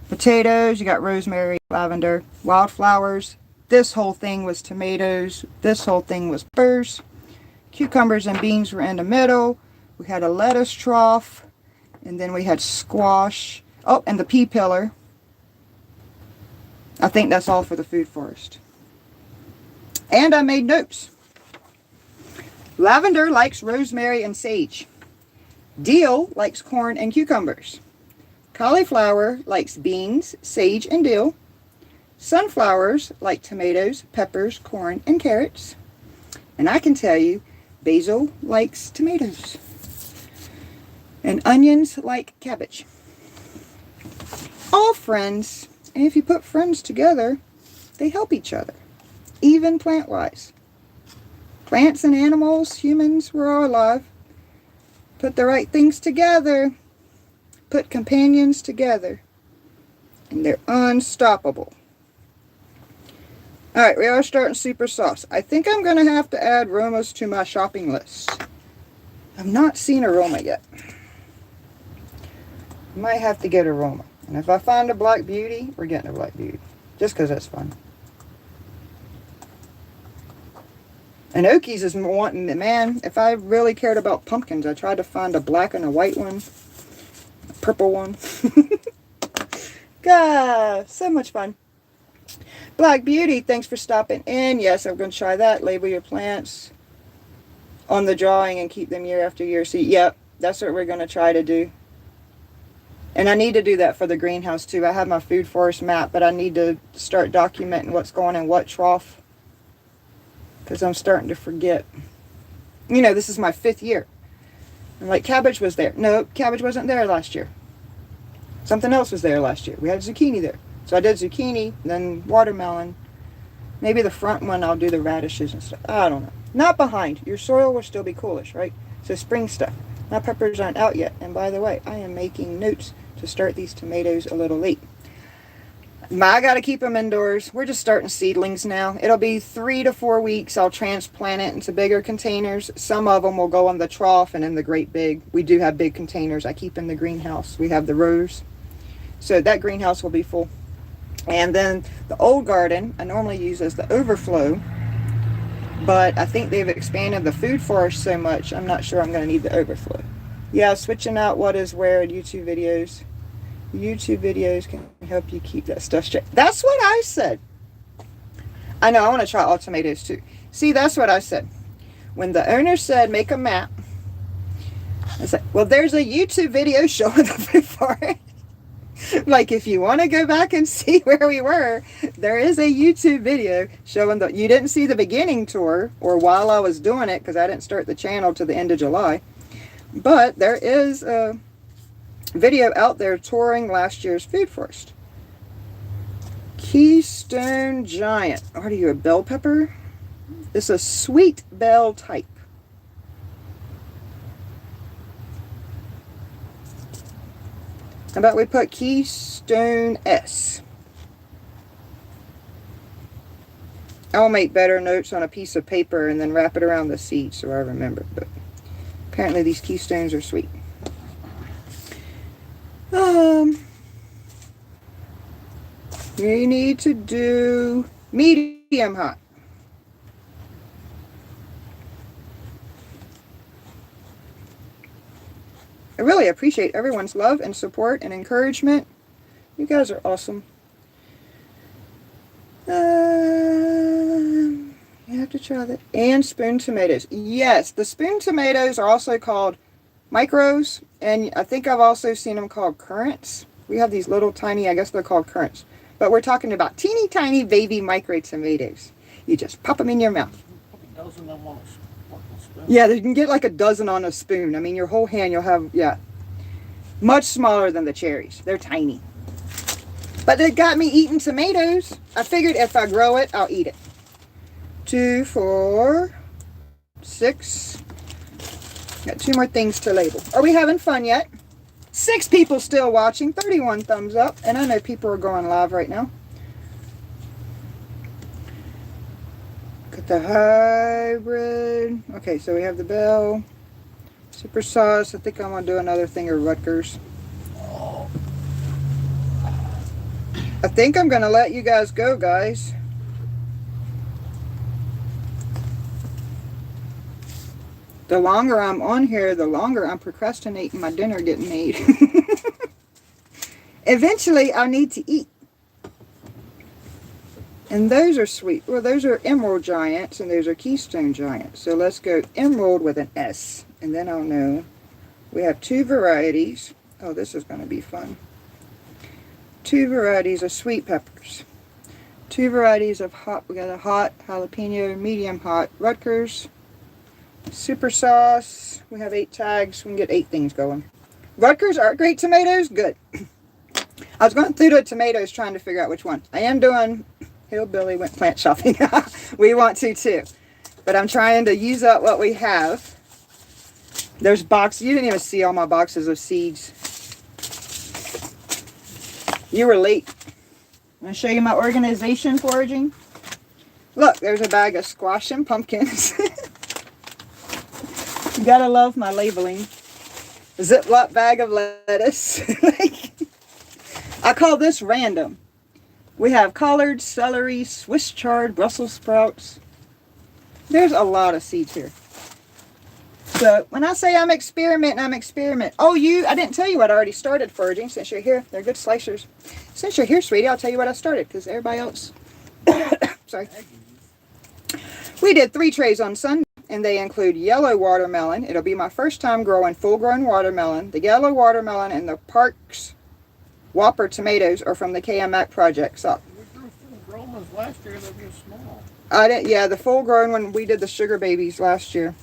potatoes, you got rosemary, lavender, wildflowers. This whole thing was tomatoes. This whole thing was peppers. Cucumbers and beans were in the middle. We had a lettuce trough, and then we had squash. Oh, and the pea pillar. I think that's all for the food forest. And I made notes. Lavender likes rosemary and sage. Dill likes corn and cucumbers. Cauliflower likes beans, sage, and dill. Sunflowers like tomatoes, peppers, corn, and carrots. And I can tell you, basil likes tomatoes. And onions like cabbage. all friends. And if you put friends together, they help each other, even plant-wise. Plants and animals, humans, we're all alive. Put the right things together. Put companions together. And they're unstoppable. Alright, we are starting super sauce. I think I'm going to have to add aromas to my shopping list. I've not seen aroma yet. Might have to get aroma. And if I find a Black Beauty, we're getting a Black Beauty. Just because that's fun. And Okies is wanting, man, if I really cared about pumpkins, I tried to find a black and a white one. A purple one. God, so much fun. Black Beauty, thanks for stopping in. Yes, I'm going to try that. Label your plants on the drawing and keep them year after year. See, yep, that's what we're going to try to do. And I need to do that for the greenhouse too. I have my food forest map, but I need to start documenting what's going in what trough. Because I'm starting to forget. You know, this is my 5th year. I'm like, cabbage was there. No, cabbage wasn't there last year. Something else was there last year. We had zucchini there. So I did zucchini, then watermelon. Maybe the front one I'll do the radishes and stuff. I don't know. Not behind. Your soil will still be coolish, right? So spring stuff. My peppers aren't out yet. And by the way, I am making notes to start these tomatoes a little late. I got to keep them indoors. We're just starting seedlings now. It'll be 3 to 4 weeks. I'll transplant it into bigger containers. Some of them will go in the trough and in the great big. We do have big containers I keep in the greenhouse. We have the rows. So that greenhouse will be full. And then the old garden, I normally use as the overflow. But I think they've expanded the food forest so much, I'm not sure I'm going to need the overflow. Yeah, switching out what is where in YouTube videos. YouTube videos can help you keep that stuff straight. That's what I said. I know, I want to try all tomatoes too. See, that's what I said. When the owner said make a map, I said, well, there's a YouTube video showing the food forest. Like, if you want to go back and see where we were, there is a YouTube video showing that you didn't see the beginning tour or while I was doing it, because I didn't start the channel to the end of July. But there is a video out there touring last year's food forest. Keystone Giant. Are you a bell pepper? It's a sweet bell type. How about we put Keystone S? I'll make better notes on a piece of paper and then wrap it around the seed so I remember. But apparently these Keystones are sweet. You need to do medium hot. I really appreciate everyone's love and support and encouragement. You guys are awesome. You have to try that. And spoon tomatoes. Yes, the spoon tomatoes are also called micros. And I think I've also seen them called currants. We have these little tiny, I guess they're called currants. But we're talking about teeny tiny baby micro tomatoes. You just pop them in your mouth. Yeah, you can get like a dozen on a spoon. I mean, your whole hand you'll have, yeah. Much smaller than the cherries. They're tiny. But it got me eating tomatoes. I figured if I grow it, I'll eat it. 2, 4, 6. Got 2 more things to label. Are we having fun yet? 6 people still watching. 31 thumbs up. And I know people are going live right now. Got the hybrid. Okay, so we have the Bell. Super sauce. I think I'm going to do another thing of Rutgers. I think I'm going to let you guys go, guys. The longer I'm on here, the longer I'm procrastinating my dinner getting made. Eventually, I'll need to eat. And those are sweet. Well, those are Emerald Giants, and those are Keystone Giants. So let's go Emerald with an S, and then I'll know. We have 2 varieties. Oh, this is going to be fun. 2 varieties of sweet peppers. 2 varieties of hot. We got a hot, jalapeno, medium hot, Rutgers. Super sauce. We have 8 tags. We can get 8 things going. Rutgers are great tomatoes. Good. I was going through the tomatoes trying to figure out which one. I am doing Hillbilly went plant shopping. We want to too. But I'm trying to use up what we have. There's boxes. You didn't even see all my boxes of seeds. You were late. I'm going to show you my organization foraging. Look, there's a bag of squash and pumpkins. You gotta love my labeling. A Ziploc bag of lettuce. I call this random. We have collards, celery, Swiss chard, Brussels sprouts. There's a lot of seeds here. So when I say I'm experimenting, I'm experimenting. Oh, I didn't tell you what I already started foraging since you're here. They're good slicers. Since you're here, sweetie, I'll tell you what I started because everybody else. Sorry. We did 3 trays on Sunday, and they include yellow watermelon. It'll be my first time growing full-grown watermelon. The yellow watermelon and the Parks Whopper tomatoes are from the KMAC project. So We grew full-grown ones last year. They were small. yeah, the full-grown one, we did the sugar babies last year.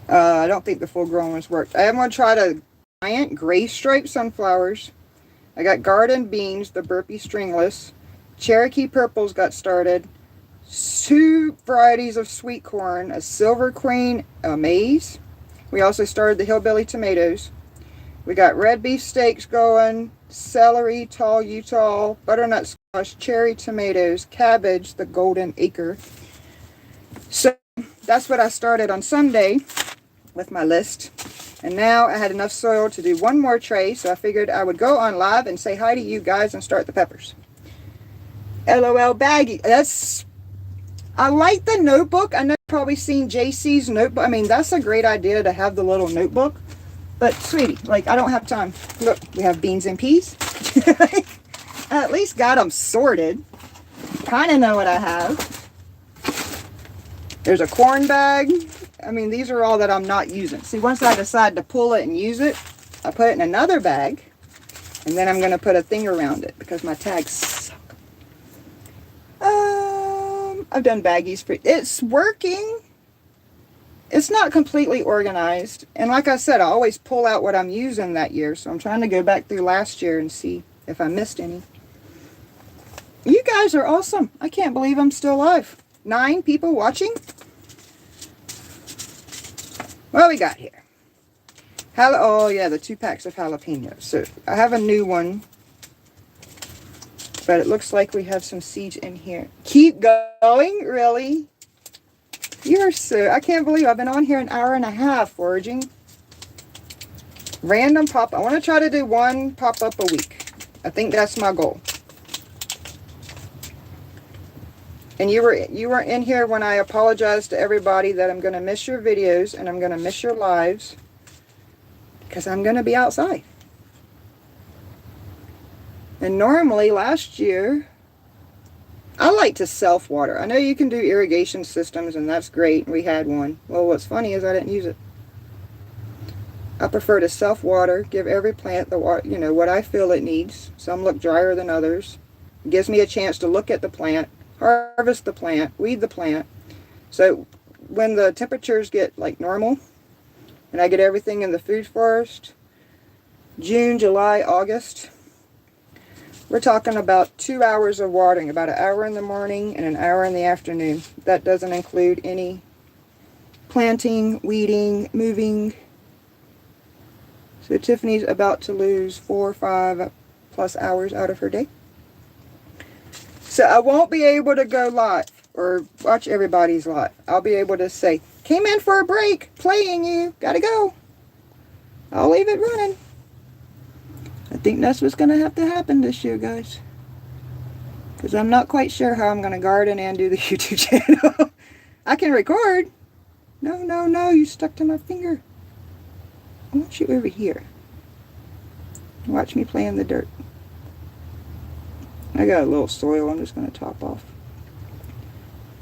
I don't think the full-grown ones worked. I am going to try the giant gray striped sunflowers. I got garden beans, the burpee stringless. Cherokee purples got started. 2 varieties of sweet corn, a silver queen, a maize. We also started the hillbilly tomatoes. We got red beef steaks going, celery, tall Utah, butternut squash, cherry tomatoes, cabbage, the golden acre. So that's what I started on Sunday with my list. And now I had enough soil to do 1 more tray, so I figured I would go on live and say hi to you guys and start the peppers. LOL baggy. I like the notebook. I know you've probably seen JC's notebook. I mean, that's a great idea to have the little notebook. But, sweetie, I don't have time. Look, we have beans and peas. I at least got them sorted. Kind of know what I have. There's a corn bag. I mean, these are all that I'm not using. See, once I decide to pull it and use it, I put it in another bag. And then I'm going to put a thing around it because my tags suck. I've done baggies for it's working. It's not completely organized. And like I said, I always pull out what I'm using that year. So I'm trying to go back through last year and see if I missed any. You guys are awesome. I can't believe I'm still alive. 9 people watching. What we got here? Oh yeah, the 2 packs of jalapenos. So I have a new one. But it looks like we have some seeds in here. Keep going? Really? You're so... I can't believe I've been on here an hour and a half foraging. Random pop... I want to try to do 1 pop-up a week. I think that's my goal. And you were in here when I apologized to everybody that I'm going to miss your videos and I'm going to miss your lives. Because I'm going to be outside. And normally last year, I like to self-water. I know you can do irrigation systems and that's great. We had one. Well, what's funny is I didn't use it. I prefer to self-water, give every plant the water, what I feel it needs. Some look drier than others. It gives me a chance to look at the plant, harvest the plant, weed the plant. So when the temperatures get normal and I get everything in the food forest, June, July, August, we're talking about 2 hours of watering, about 1 hour in the morning and 1 hour in the afternoon. That doesn't include any planting, weeding, moving. So Tiffany's about to lose 4 or 5 plus hours out of her day. So I won't be able to go live or watch everybody's live. I'll be able to say, came in for a break, playing you, gotta go. I'll leave it running. I think that's what's going to have to happen this year, guys. Because I'm not quite sure how I'm going to garden and do the YouTube channel. I can record. No, you stuck to my finger. I want you over here. Watch me play in the dirt. I got a little soil I'm just going to top off.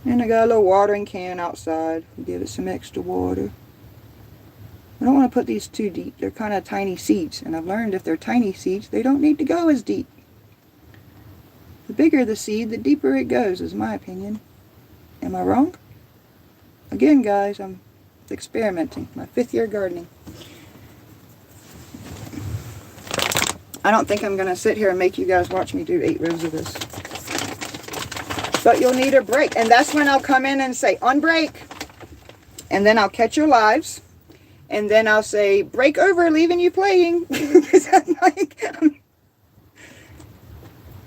And I got a little watering can outside. Give it some extra water. I don't want to put these too deep. They're kind of tiny seeds. And I've learned if they're tiny seeds, they don't need to go as deep. The bigger the seed, the deeper it goes, is my opinion. Am I wrong? Again, guys, I'm experimenting. My 5th year gardening. I don't think I'm going to sit here and make you guys watch me do 8 rows of this. But you'll need a break. And that's when I'll come in and say, on break. And then I'll catch your lives. And then I'll say, break over, leaving you playing. Because I'm like,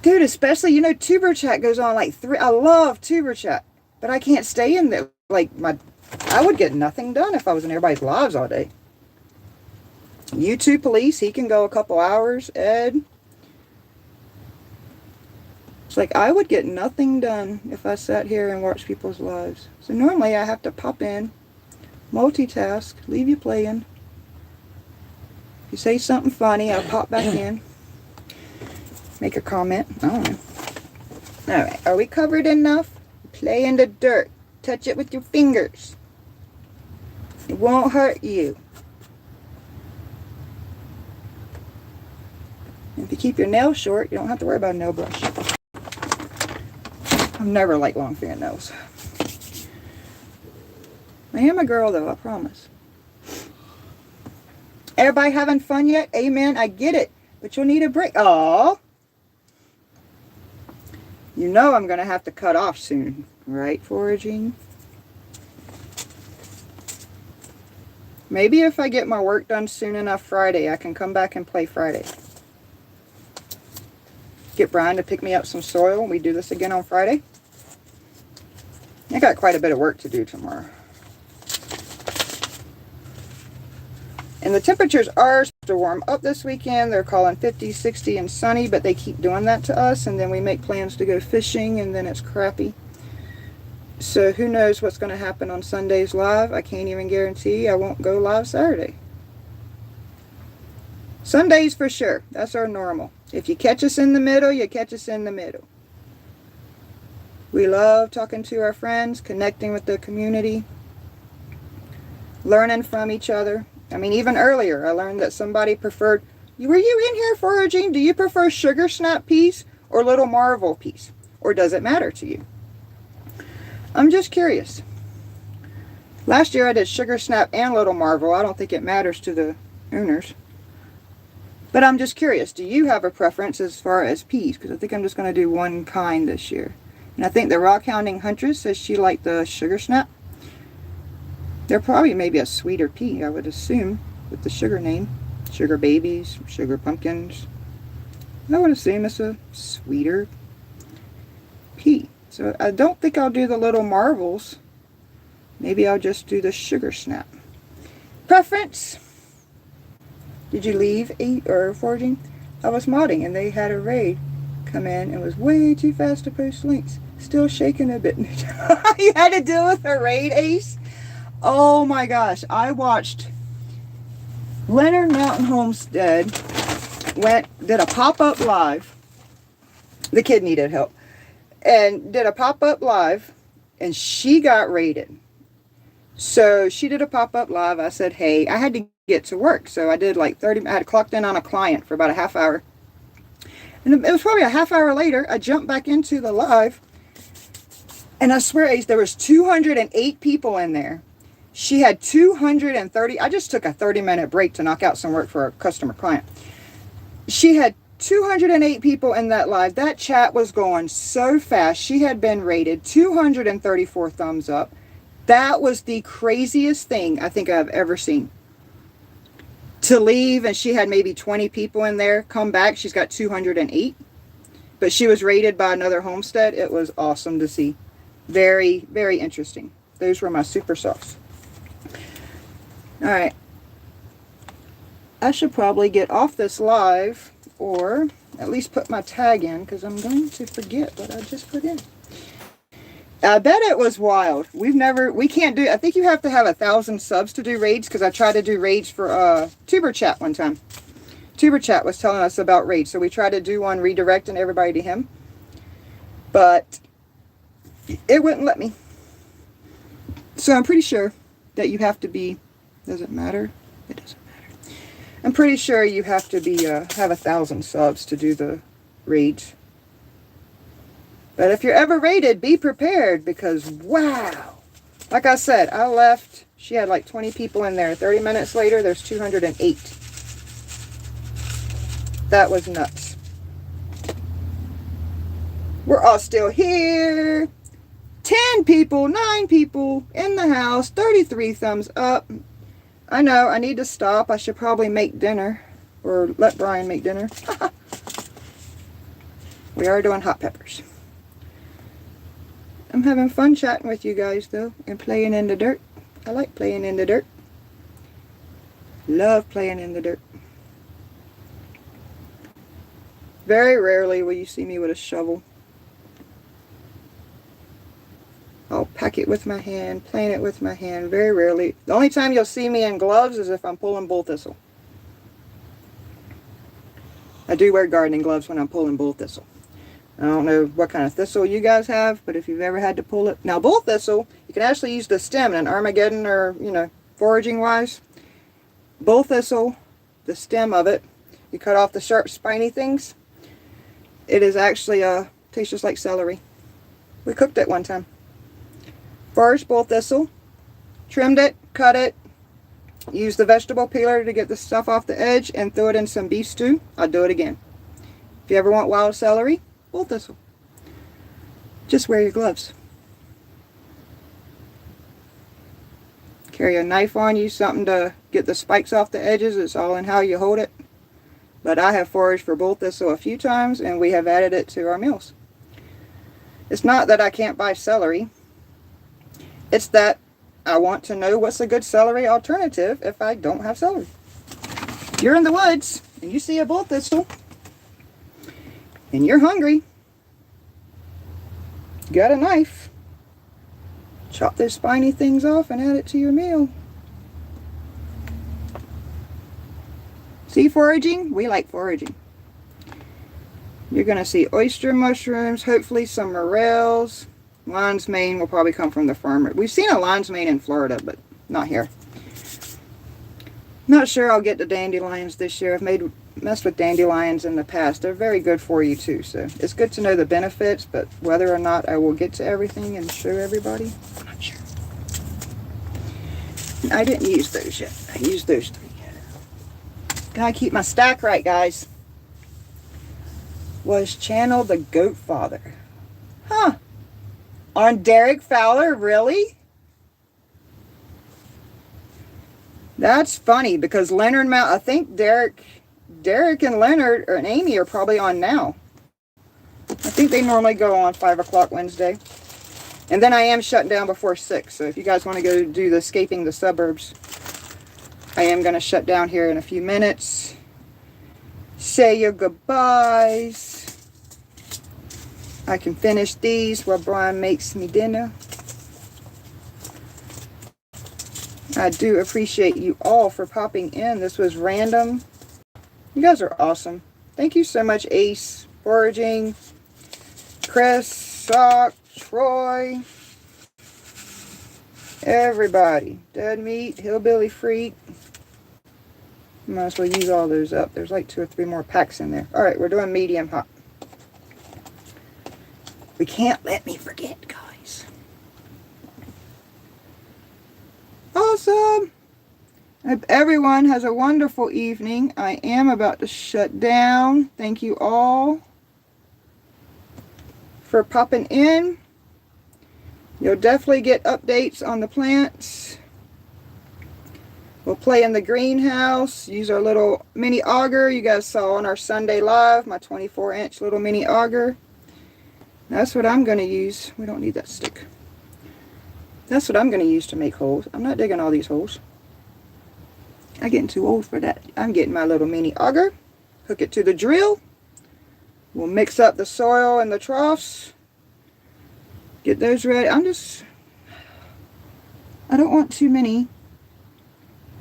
dude, especially, you know, tuber chat goes on like 3. I love tuber chat. But I can't stay in there. Like, I would get nothing done if I was in everybody's lives all day. YouTube police, he can go a couple hours. Ed. It's like, I would get nothing done if I sat here and watched people's lives. So normally I have to pop in, multitask, leave you playing. If you say something funny, I'll pop back in, make a comment. I don't know. Alright, are we covered enough? Play in the dirt. Touch it with your fingers. It won't hurt you. If you keep your nails short, you don't have to worry about a nail brush. I've never liked long fingernails. I am a girl though, I promise. Everybody having fun yet? Amen, I get it. But you'll need a break. Aww. You know I'm going to have to cut off soon. Right, foraging? Maybe if I get my work done soon enough Friday, I can come back and play Friday. Get Brian to pick me up some soil and we do this again on Friday. I got quite a bit of work to do tomorrow. And the temperatures are supposed to warm up this weekend. They're calling 50, 60, and sunny, but they keep doing that to us. And then we make plans to go fishing, and then it's crappy. So who knows what's going to happen on Sunday's live. I can't even guarantee I won't go live Saturday. Sundays for sure. That's our normal. If you catch us in the middle, you catch us in the middle. We love talking to our friends, connecting with the community, learning from each other. I mean, even earlier, I learned that somebody preferred, were you in here foraging? Do you prefer sugar snap peas or little marvel peas? Or does it matter to you? I'm just curious. Last year I did sugar snap and little marvel. I don't think it matters to the owners. But I'm just curious, do you have a preference as far as peas? Because I think I'm just going to do one kind this year. And I think the rock hounding huntress says she liked the sugar snap. They're probably maybe a sweeter pea, I would assume, with the sugar name. Sugar babies, sugar pumpkins. I would assume it's a sweeter pea. So I don't think I'll do the little marvels. Maybe I'll just do the sugar snap. Preference? Did you leave foraging? I was modding and they had a raid come in and was way too fast to post links. Still shaking a bit. You had to deal with a raid, Ace? Oh my gosh. I watched Leonard Mountain Homestead did a pop-up live. The kid needed help. And did a pop-up live and she got raided. So she did a pop-up live. I said, hey, I had to get to work. So I did like 30, I had clocked in on a client for about a half hour. And it was probably a half hour later, I jumped back into the live. And I swear, Ace, there was 208 people in there. She had 230. I just took a 30-minute break to knock out some work for a customer client. She had 208 people in that live. That chat was going so fast. She had been rated 234 thumbs up. That was the craziest thing I think I've ever seen. To leave, and she had maybe 20 people in there. Come back, she's got 208. But she was rated by another homestead. It was awesome to see. Very, very interesting. Those were my super softs. Alright. I should probably get off this live, or at least put my tag in, because I'm going to forget what I just put in. I bet it was wild. We can't do, I think you have to have 1,000 subs to do raids, because I tried to do raids for Tuber Chat one time. Tuber Chat was telling us about raids, so we tried to do one redirecting everybody to him. But it wouldn't let me. So I'm pretty sure that you have to be, does it matter? It doesn't matter. I'm pretty sure you have to be, have 1,000 subs to do the raids. But if you're ever raided, be prepared, because wow. Like I said, I left. She had like 20 people in there. 30 minutes later, there's 208. That was nuts. We're all still here. 10 people, 9 people in the house, 33 thumbs up. I know, I need to stop. I should probably make dinner, or let Brian make dinner. We are doing hot peppers. I'm having fun chatting with you guys, though, and playing in the dirt. I like playing in the dirt. Love playing in the dirt. Very rarely will you see me with a shovel. I'll pack it with my hand, plant it with my hand, very rarely. The only time you'll see me in gloves is if I'm pulling bull thistle. I do wear gardening gloves when I'm pulling bull thistle. I don't know what kind of thistle you guys have, but if you've ever had to pull it. Now, bull thistle, you can actually use the stem in an Armageddon or, you know, foraging wise. Bull thistle, the stem of it, you cut off the sharp spiny things. It is actually, tastes just like celery. We cooked it one time. Foraged bull thistle, trimmed it, cut it, used the vegetable peeler to get the stuff off the edge, and threw it in some beef stew. I'll do it again. If you ever want wild celery, bull thistle. Just wear your gloves. Carry a knife on you, something to get the spikes off the edges. It's all in how you hold it. But I have foraged for bull thistle a few times, and we have added it to our meals. It's not that I can't buy celery. It's that I want to know what's a good celery alternative if I don't have celery. If you're in the woods and you see a bull thistle and you're hungry, you got a knife, chop those spiny things off and add it to your meal. See, foraging? We like foraging. You're going to see oyster mushrooms, hopefully some morels. Lion's mane will probably come from the farmer. We've seen a lion's mane in Florida, but not here. Not sure I'll get the dandelions this year. I've messed with dandelions in the past. They're very good for you too, so it's good to know the benefits, but whether or not I will get to everything and show everybody, I'm not sure. I didn't use those yet. I used those 3. Gotta keep my stack right, guys. Was Channel the Goat Father? Huh. On Derek Fowler, really? That's funny because Leonard Mount, I think Derek and Leonard and Amy are probably on now. I think they normally go on 5 o'clock Wednesday. And then I am shutting down before 6. So if you guys want to go do the Escaping the Suburbs, I am going to shut down here in a few minutes. Say your goodbyes. I can finish these while Brian makes me dinner. I do appreciate you all for popping in. This was random. You guys are awesome. Thank you so much, Ace, Foraging, Chris, Sock, Troy, everybody. Dead Meat, Hillbilly Freak. Might as well use all those up. There's like 2 or 3 more packs in there. Alright, we're doing medium hot. We can't let me forget, guys. Awesome. I hope everyone has a wonderful evening. I am about to shut down. Thank you all for popping in. You'll definitely get updates on the plants. We'll play in the greenhouse. Use our little mini auger you guys saw on our Sunday live. My 24-inch little mini auger. That's what I'm going to use. We don't need that stick. That's what I'm going to use to make holes. I'm not digging all these holes. I'm getting too old for that. I'm getting my little mini auger. Hook it to the drill. We'll mix up the soil and the troughs. Get those ready. I don't want too many.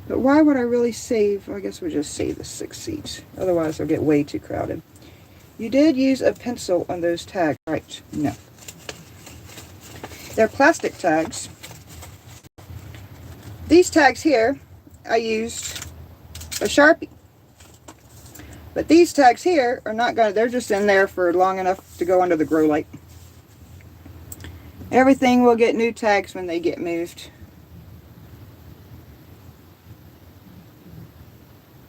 But why would I really save? I guess we'll just save the 6 seeds. Otherwise, they'll get way too crowded. You did use a pencil on those tags, right? No. They're plastic tags. These tags here, I used a Sharpie. But these tags here are not going to, they're just in there for long enough to go under the grow light. Everything will get new tags when they get moved.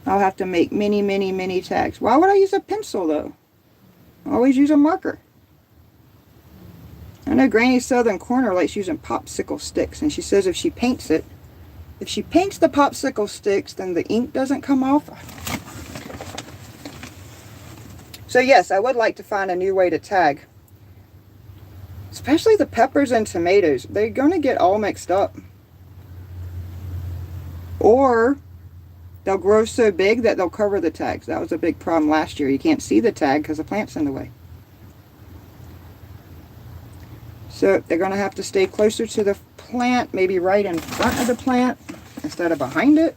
I'll have to make many, many, many tags. Why would I use a pencil though? I always use a marker. I know Granny Southern Corner likes using popsicle sticks, and she says if she paints the popsicle sticks, then the ink doesn't come off. So yes, I would like to find a new way to tag. Especially the peppers and tomatoes. They're going to get all mixed up. Or they'll grow so big that they'll cover the tags. That was a big problem last year. You can't see the tag because the plant's in the way. So they're going to have to stay closer to the plant, maybe right in front of the plant instead of behind it.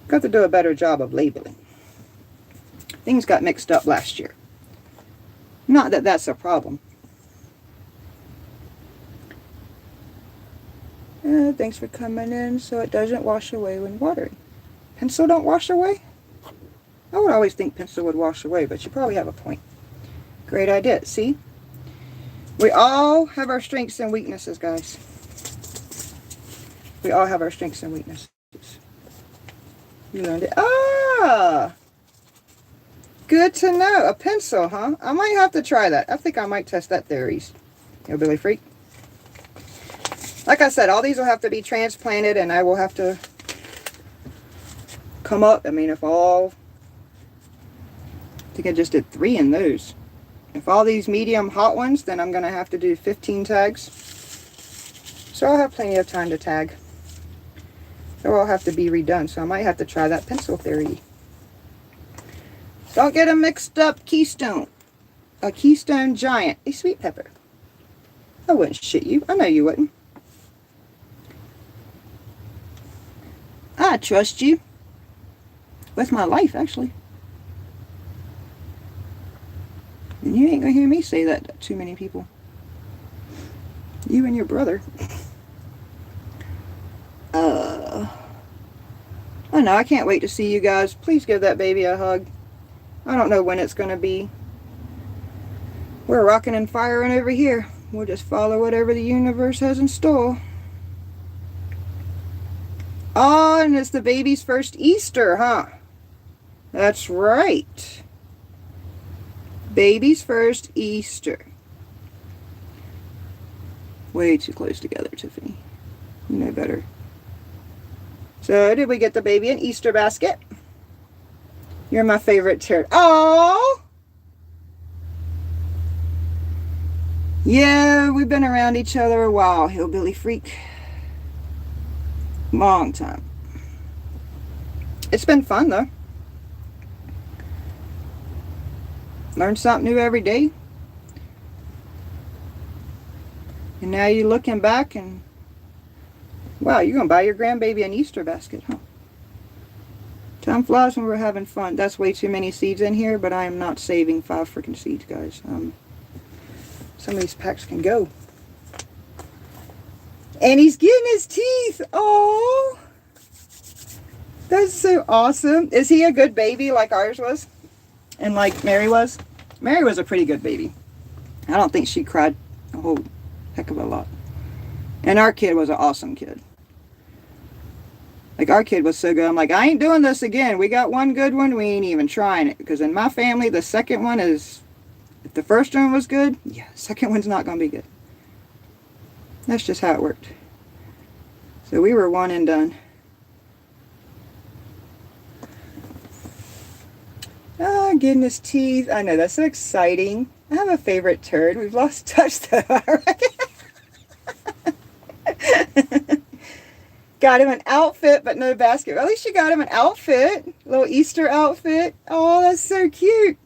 Got to do a better job of labeling. Things got mixed up last year. Not that that's a problem. Thanks for coming in so it doesn't wash away when watering. Pencil don't wash away? I would always think pencil would wash away, but you probably have a point. Great idea. See? We all have our strengths and weaknesses, guys. We all have our strengths and weaknesses. You learned it. Ah! Good to know. A pencil, huh? I might have to try that. I think I might test that theories. Billy Freak. Like I said, all these will have to be transplanted, and I will have to come up. I mean, I think I just did 3 in those. If all these medium hot ones, then I'm going to have to do 15 tags. So I'll have plenty of time to tag. So I'll have to be redone. So I might have to try that pencil theory. Don't get them mixed up. Keystone. A Keystone Giant. A sweet pepper. I wouldn't shit you. I know you wouldn't. I trust you. With my life, actually. And you ain't gonna hear me say that to too many people. You and your brother. I know, I can't wait to see you guys. Please give that baby a hug. I don't know when it's gonna be. We're rocking and firing over here. We'll just follow whatever the universe has in store. Oh, and it's the baby's first Easter, huh? That's right. Baby's first Easter. Way too close together, Tiffany. You know better. So, did we get the baby an Easter basket? You're my favorite turd. Oh! Yeah, we've been around each other a while, Hillbilly Freak. Long time. It's been fun, though. Learn something new every day. And now you're looking back and, wow, you're going to buy your grandbaby an Easter basket, huh? Time flies when we're having fun. That's way too many seeds in here, but I am not saving 5 freaking seeds, guys. Some of these packs can go. And he's getting his teeth. Oh, that's so awesome. Is he a good baby like ours was? And like Mary was? Mary was a pretty good baby. I don't think she cried a whole heck of a lot. And our kid was an awesome kid. Like, our kid was so good. I'm like, I ain't doing this again. We got one good one. We ain't even trying it. Because in my family, the second one is, if the first one was good, yeah, the second one's not going to be good. That's just how it worked. So we were one and done. Oh, getting his teeth. I know, that's so exciting. I have a favorite turd. We've lost touch though, I reckon. Got him an outfit, but no basket. At least you got him an outfit. A little Easter outfit. Oh, that's so cute.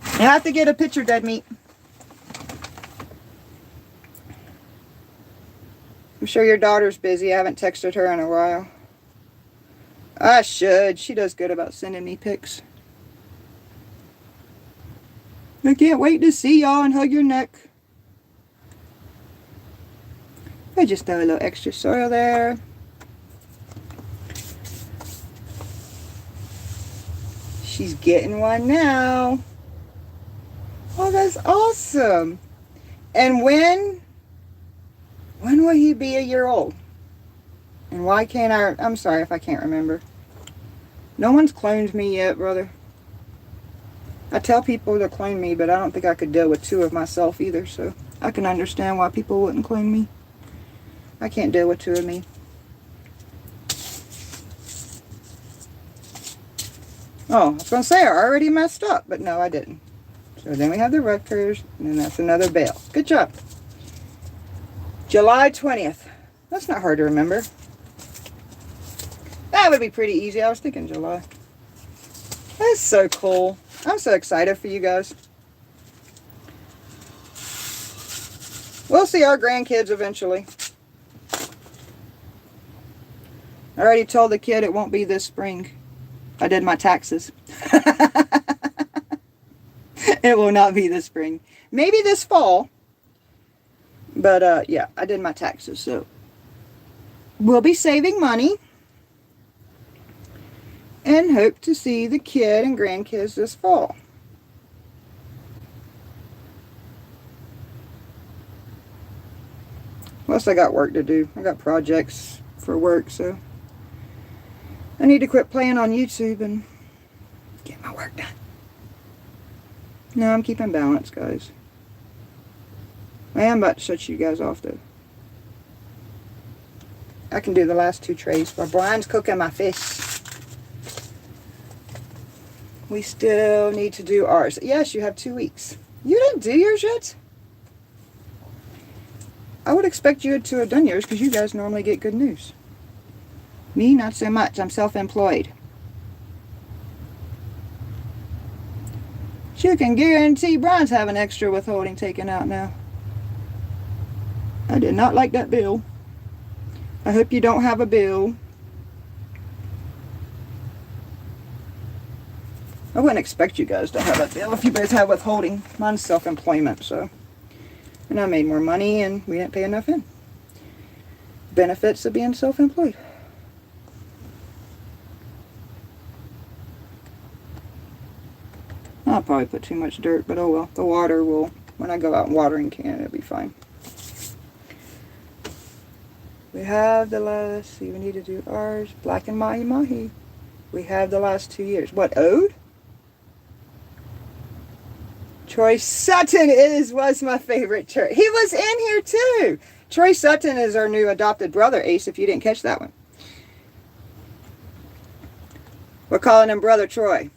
I have to get a picture, Dead Meat. I'm sure your daughter's busy. I haven't texted her in a while. I should. She does good about sending me pics. I can't wait to see y'all and hug your neck. I just throw a little extra soil there. She's getting one now. Oh, that's awesome. And when will he be a year old? And why can't I'm sorry if I can't remember. No one's cloned me yet, brother. I tell people to clone me, but I don't think I could deal with two of myself either, so I can understand why people wouldn't clone me. I can't deal with two of me. Oh, I was going to say I already messed up, but no, I didn't. So then we have the Rutgers, and then that's another bale. Good job. July 20th. That's not hard to remember. That would be pretty easy. I was thinking July. That's so cool. I'm so excited for you guys. We'll see our grandkids eventually. I already told the kid it won't be this spring. I did my taxes. It will not be this spring. Maybe this fall. But yeah, I did my taxes, so we'll be saving money and hope to see the kid and grandkids this fall. Plus I got work to do. I got projects for work, so I need to quit playing on YouTube and get my work done. No, I'm keeping balance, guys. I am about to shut you guys off, though. I can do the last two trays while Brian's cooking my fish. We still need to do ours. Yes, you have 2 weeks. You didn't do yours yet? I would expect you to have done yours because you guys normally get good news. Me, not so much. I'm self-employed. You can guarantee Brian's having extra withholding taken out now. I did not like that bill. I hope you don't have a bill. I wouldn't expect you guys to have a bill if you both have withholding. Mine's self-employment, so. And I made more money and we didn't pay enough in. Benefits of being self-employed. I'll probably put too much dirt, but oh well. The water will, when I go out and watering can, it'll be fine. We have the last, see, we need to do ours. Black and Mahi Mahi. We have the last 2 years. What, owed? Troy Sutton was my favorite church. He was in here too. Troy Sutton is our new adopted brother, Ace, if you didn't catch that one. We're calling him Brother Troy.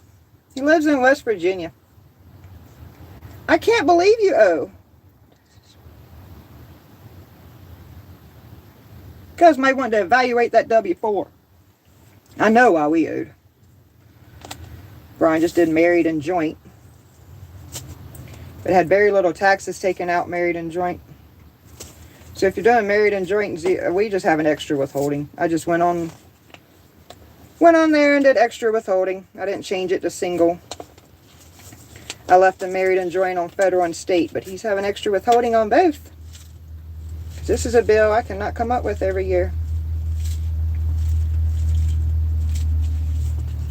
He lives in West Virginia. I can't believe you owe. Because might want to evaluate that W-4. I know why we owed. Brian just did married and joint. But had very little taxes taken out married and joint. So if you're doing married and joint, we just have an extra withholding. I just went on there and did extra withholding. I didn't change it to single. I left the married and joint on federal and state, but he's having extra withholding on both. This is a bill I cannot come up with every year.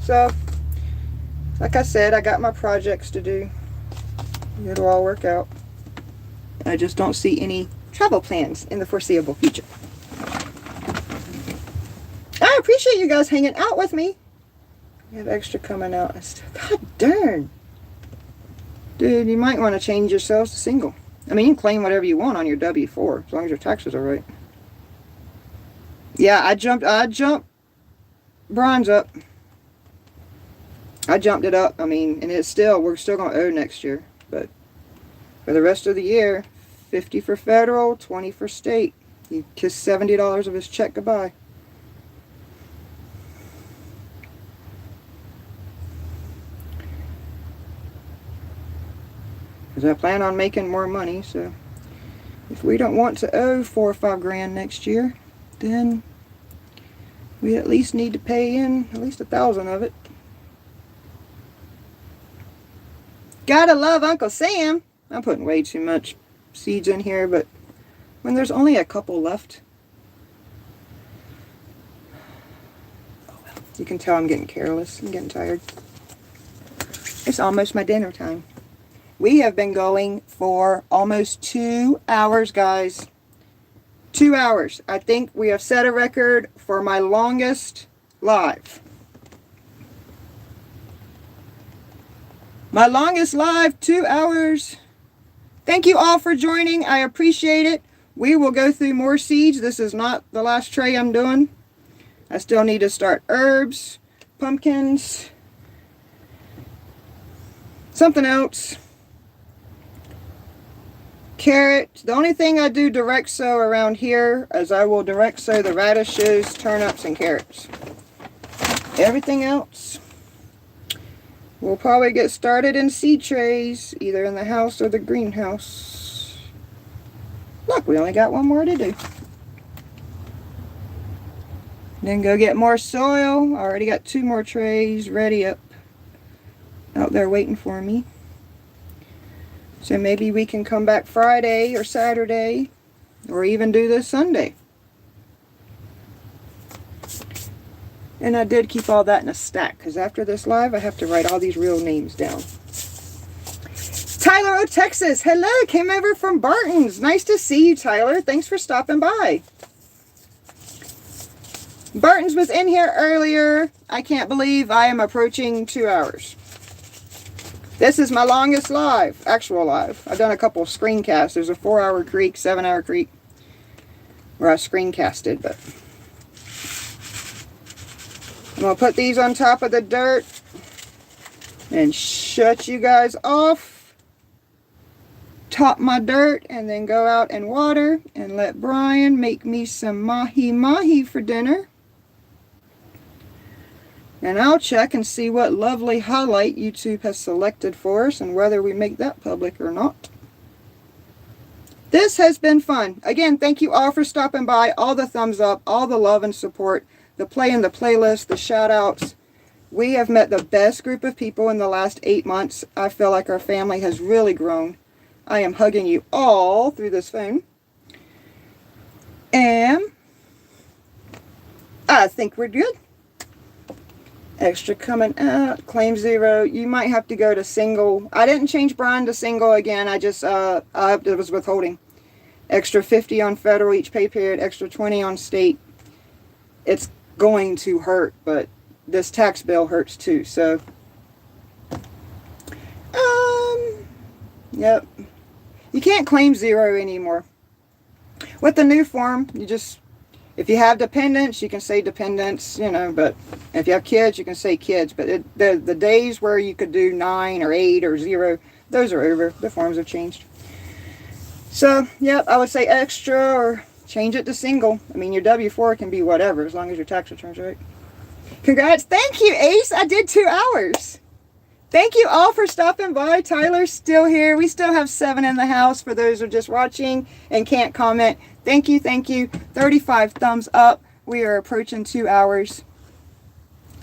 So, like I said, I got my projects to do. It'll all work out. I just don't see any travel plans in the foreseeable future. I appreciate you guys hanging out with me. You have extra coming out. God darn. Dude, you might want to change yourselves to single. I mean, you can claim whatever you want on your W-4, as long as your taxes are right. Yeah, I jumped Brian's up. I jumped it up. I mean, and we're still going to owe next year. But for the rest of the year, 50 for federal, 20 for state. He kissed $70 of his check goodbye. Because I plan on making more money, so if we don't want to owe $4 or $5 grand next year, then we at least need to pay in at least 1,000 of it. Gotta love Uncle Sam. I'm putting way too much seeds in here, but when there's only a couple left, oh well. You can tell I'm getting careless. I'm getting tired. It's almost my dinner time. We have been going for almost 2 hours, guys. 2 hours. I think we have set a record for my longest live. My longest live, 2 hours. Thank you all for joining. I appreciate it. We will go through more seeds. This is not the last tray I'm doing. I still need to start herbs, pumpkins, something else. Carrot. The only thing I do direct sow around here is I will direct sow the radishes, turnips, and carrots. Everything else, we'll probably get started in seed trays, either in the house or the greenhouse. Look, we only got one more to do. Then go get more soil. I already got 2 more trays ready up out there waiting for me. So maybe we can come back Friday or Saturday, or even do this Sunday. And I did keep all that in a stack, because after this live, I have to write all these real names down. Tyler, Texas. Hello, came over from Barton's. Nice to see you, Tyler. Thanks for stopping by. Barton's was in here earlier. I can't believe I am approaching 2 hours. This is my longest live, actual live. I've done a couple of screencasts. There's a 4-hour creek, 7-hour creek, where I screencasted, but I'm going to put these on top of the dirt and shut you guys off. Top my dirt and then go out and water and let Brian make me some mahi-mahi for dinner. And I'll check and see what lovely highlight YouTube has selected for us and whether we make that public or not. This has been fun. Again, thank you all for stopping by. All the thumbs up, all the love and support, the play in the playlist, the shout outs. We have met the best group of people in the last 8 months. I feel like our family has really grown. I am hugging you all through this phone. And I think we're good. Extra coming out. Claim 0. You might have to go to single. I didn't change Brian to single again. I just I was withholding. Extra 50 on federal each pay period. Extra 20 on state. It's going to hurt, but this tax bill hurts too. So, yep. You can't claim 0 anymore. With the new form, you just, if you have dependents, you can say dependents, you know, but if you have kids, you can say kids. But the days where you could do 9 or 8 or 0, those are over. The forms have changed. So, yep, I would say extra or change it to single. I mean, your W-4 can be whatever, as long as your tax return's right. Congrats. Thank you, Ace. I did 2 hours. Thank you all for stopping by. Tyler's still here. We still have 7 in the house for those who are just watching and can't comment. Thank you, thank you. 35 thumbs up. We are approaching 2 hours.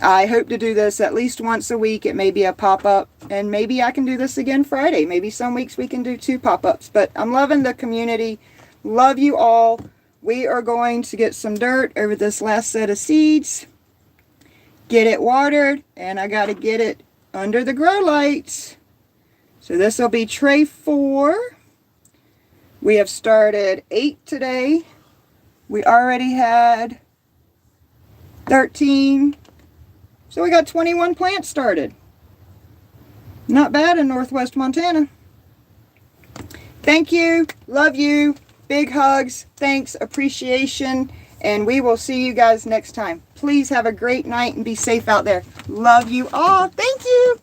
I hope to do this at least once a week. It may be a pop-up, and maybe I can do this again Friday. Maybe some weeks we can do 2 pop-ups. But I'm loving the community. Love you all. We are going to get some dirt over this last set of seeds. Get it watered, and I got to get it under the grow lights. So this will be tray 4. We have started 8 today. We already had 13. So we got 21 plants started. Not bad in Northwest Montana. Thank you. Love you. Big hugs. Thanks. Appreciation. And we will see you guys next time. Please have a great night and be safe out there. Love you all. Thank you.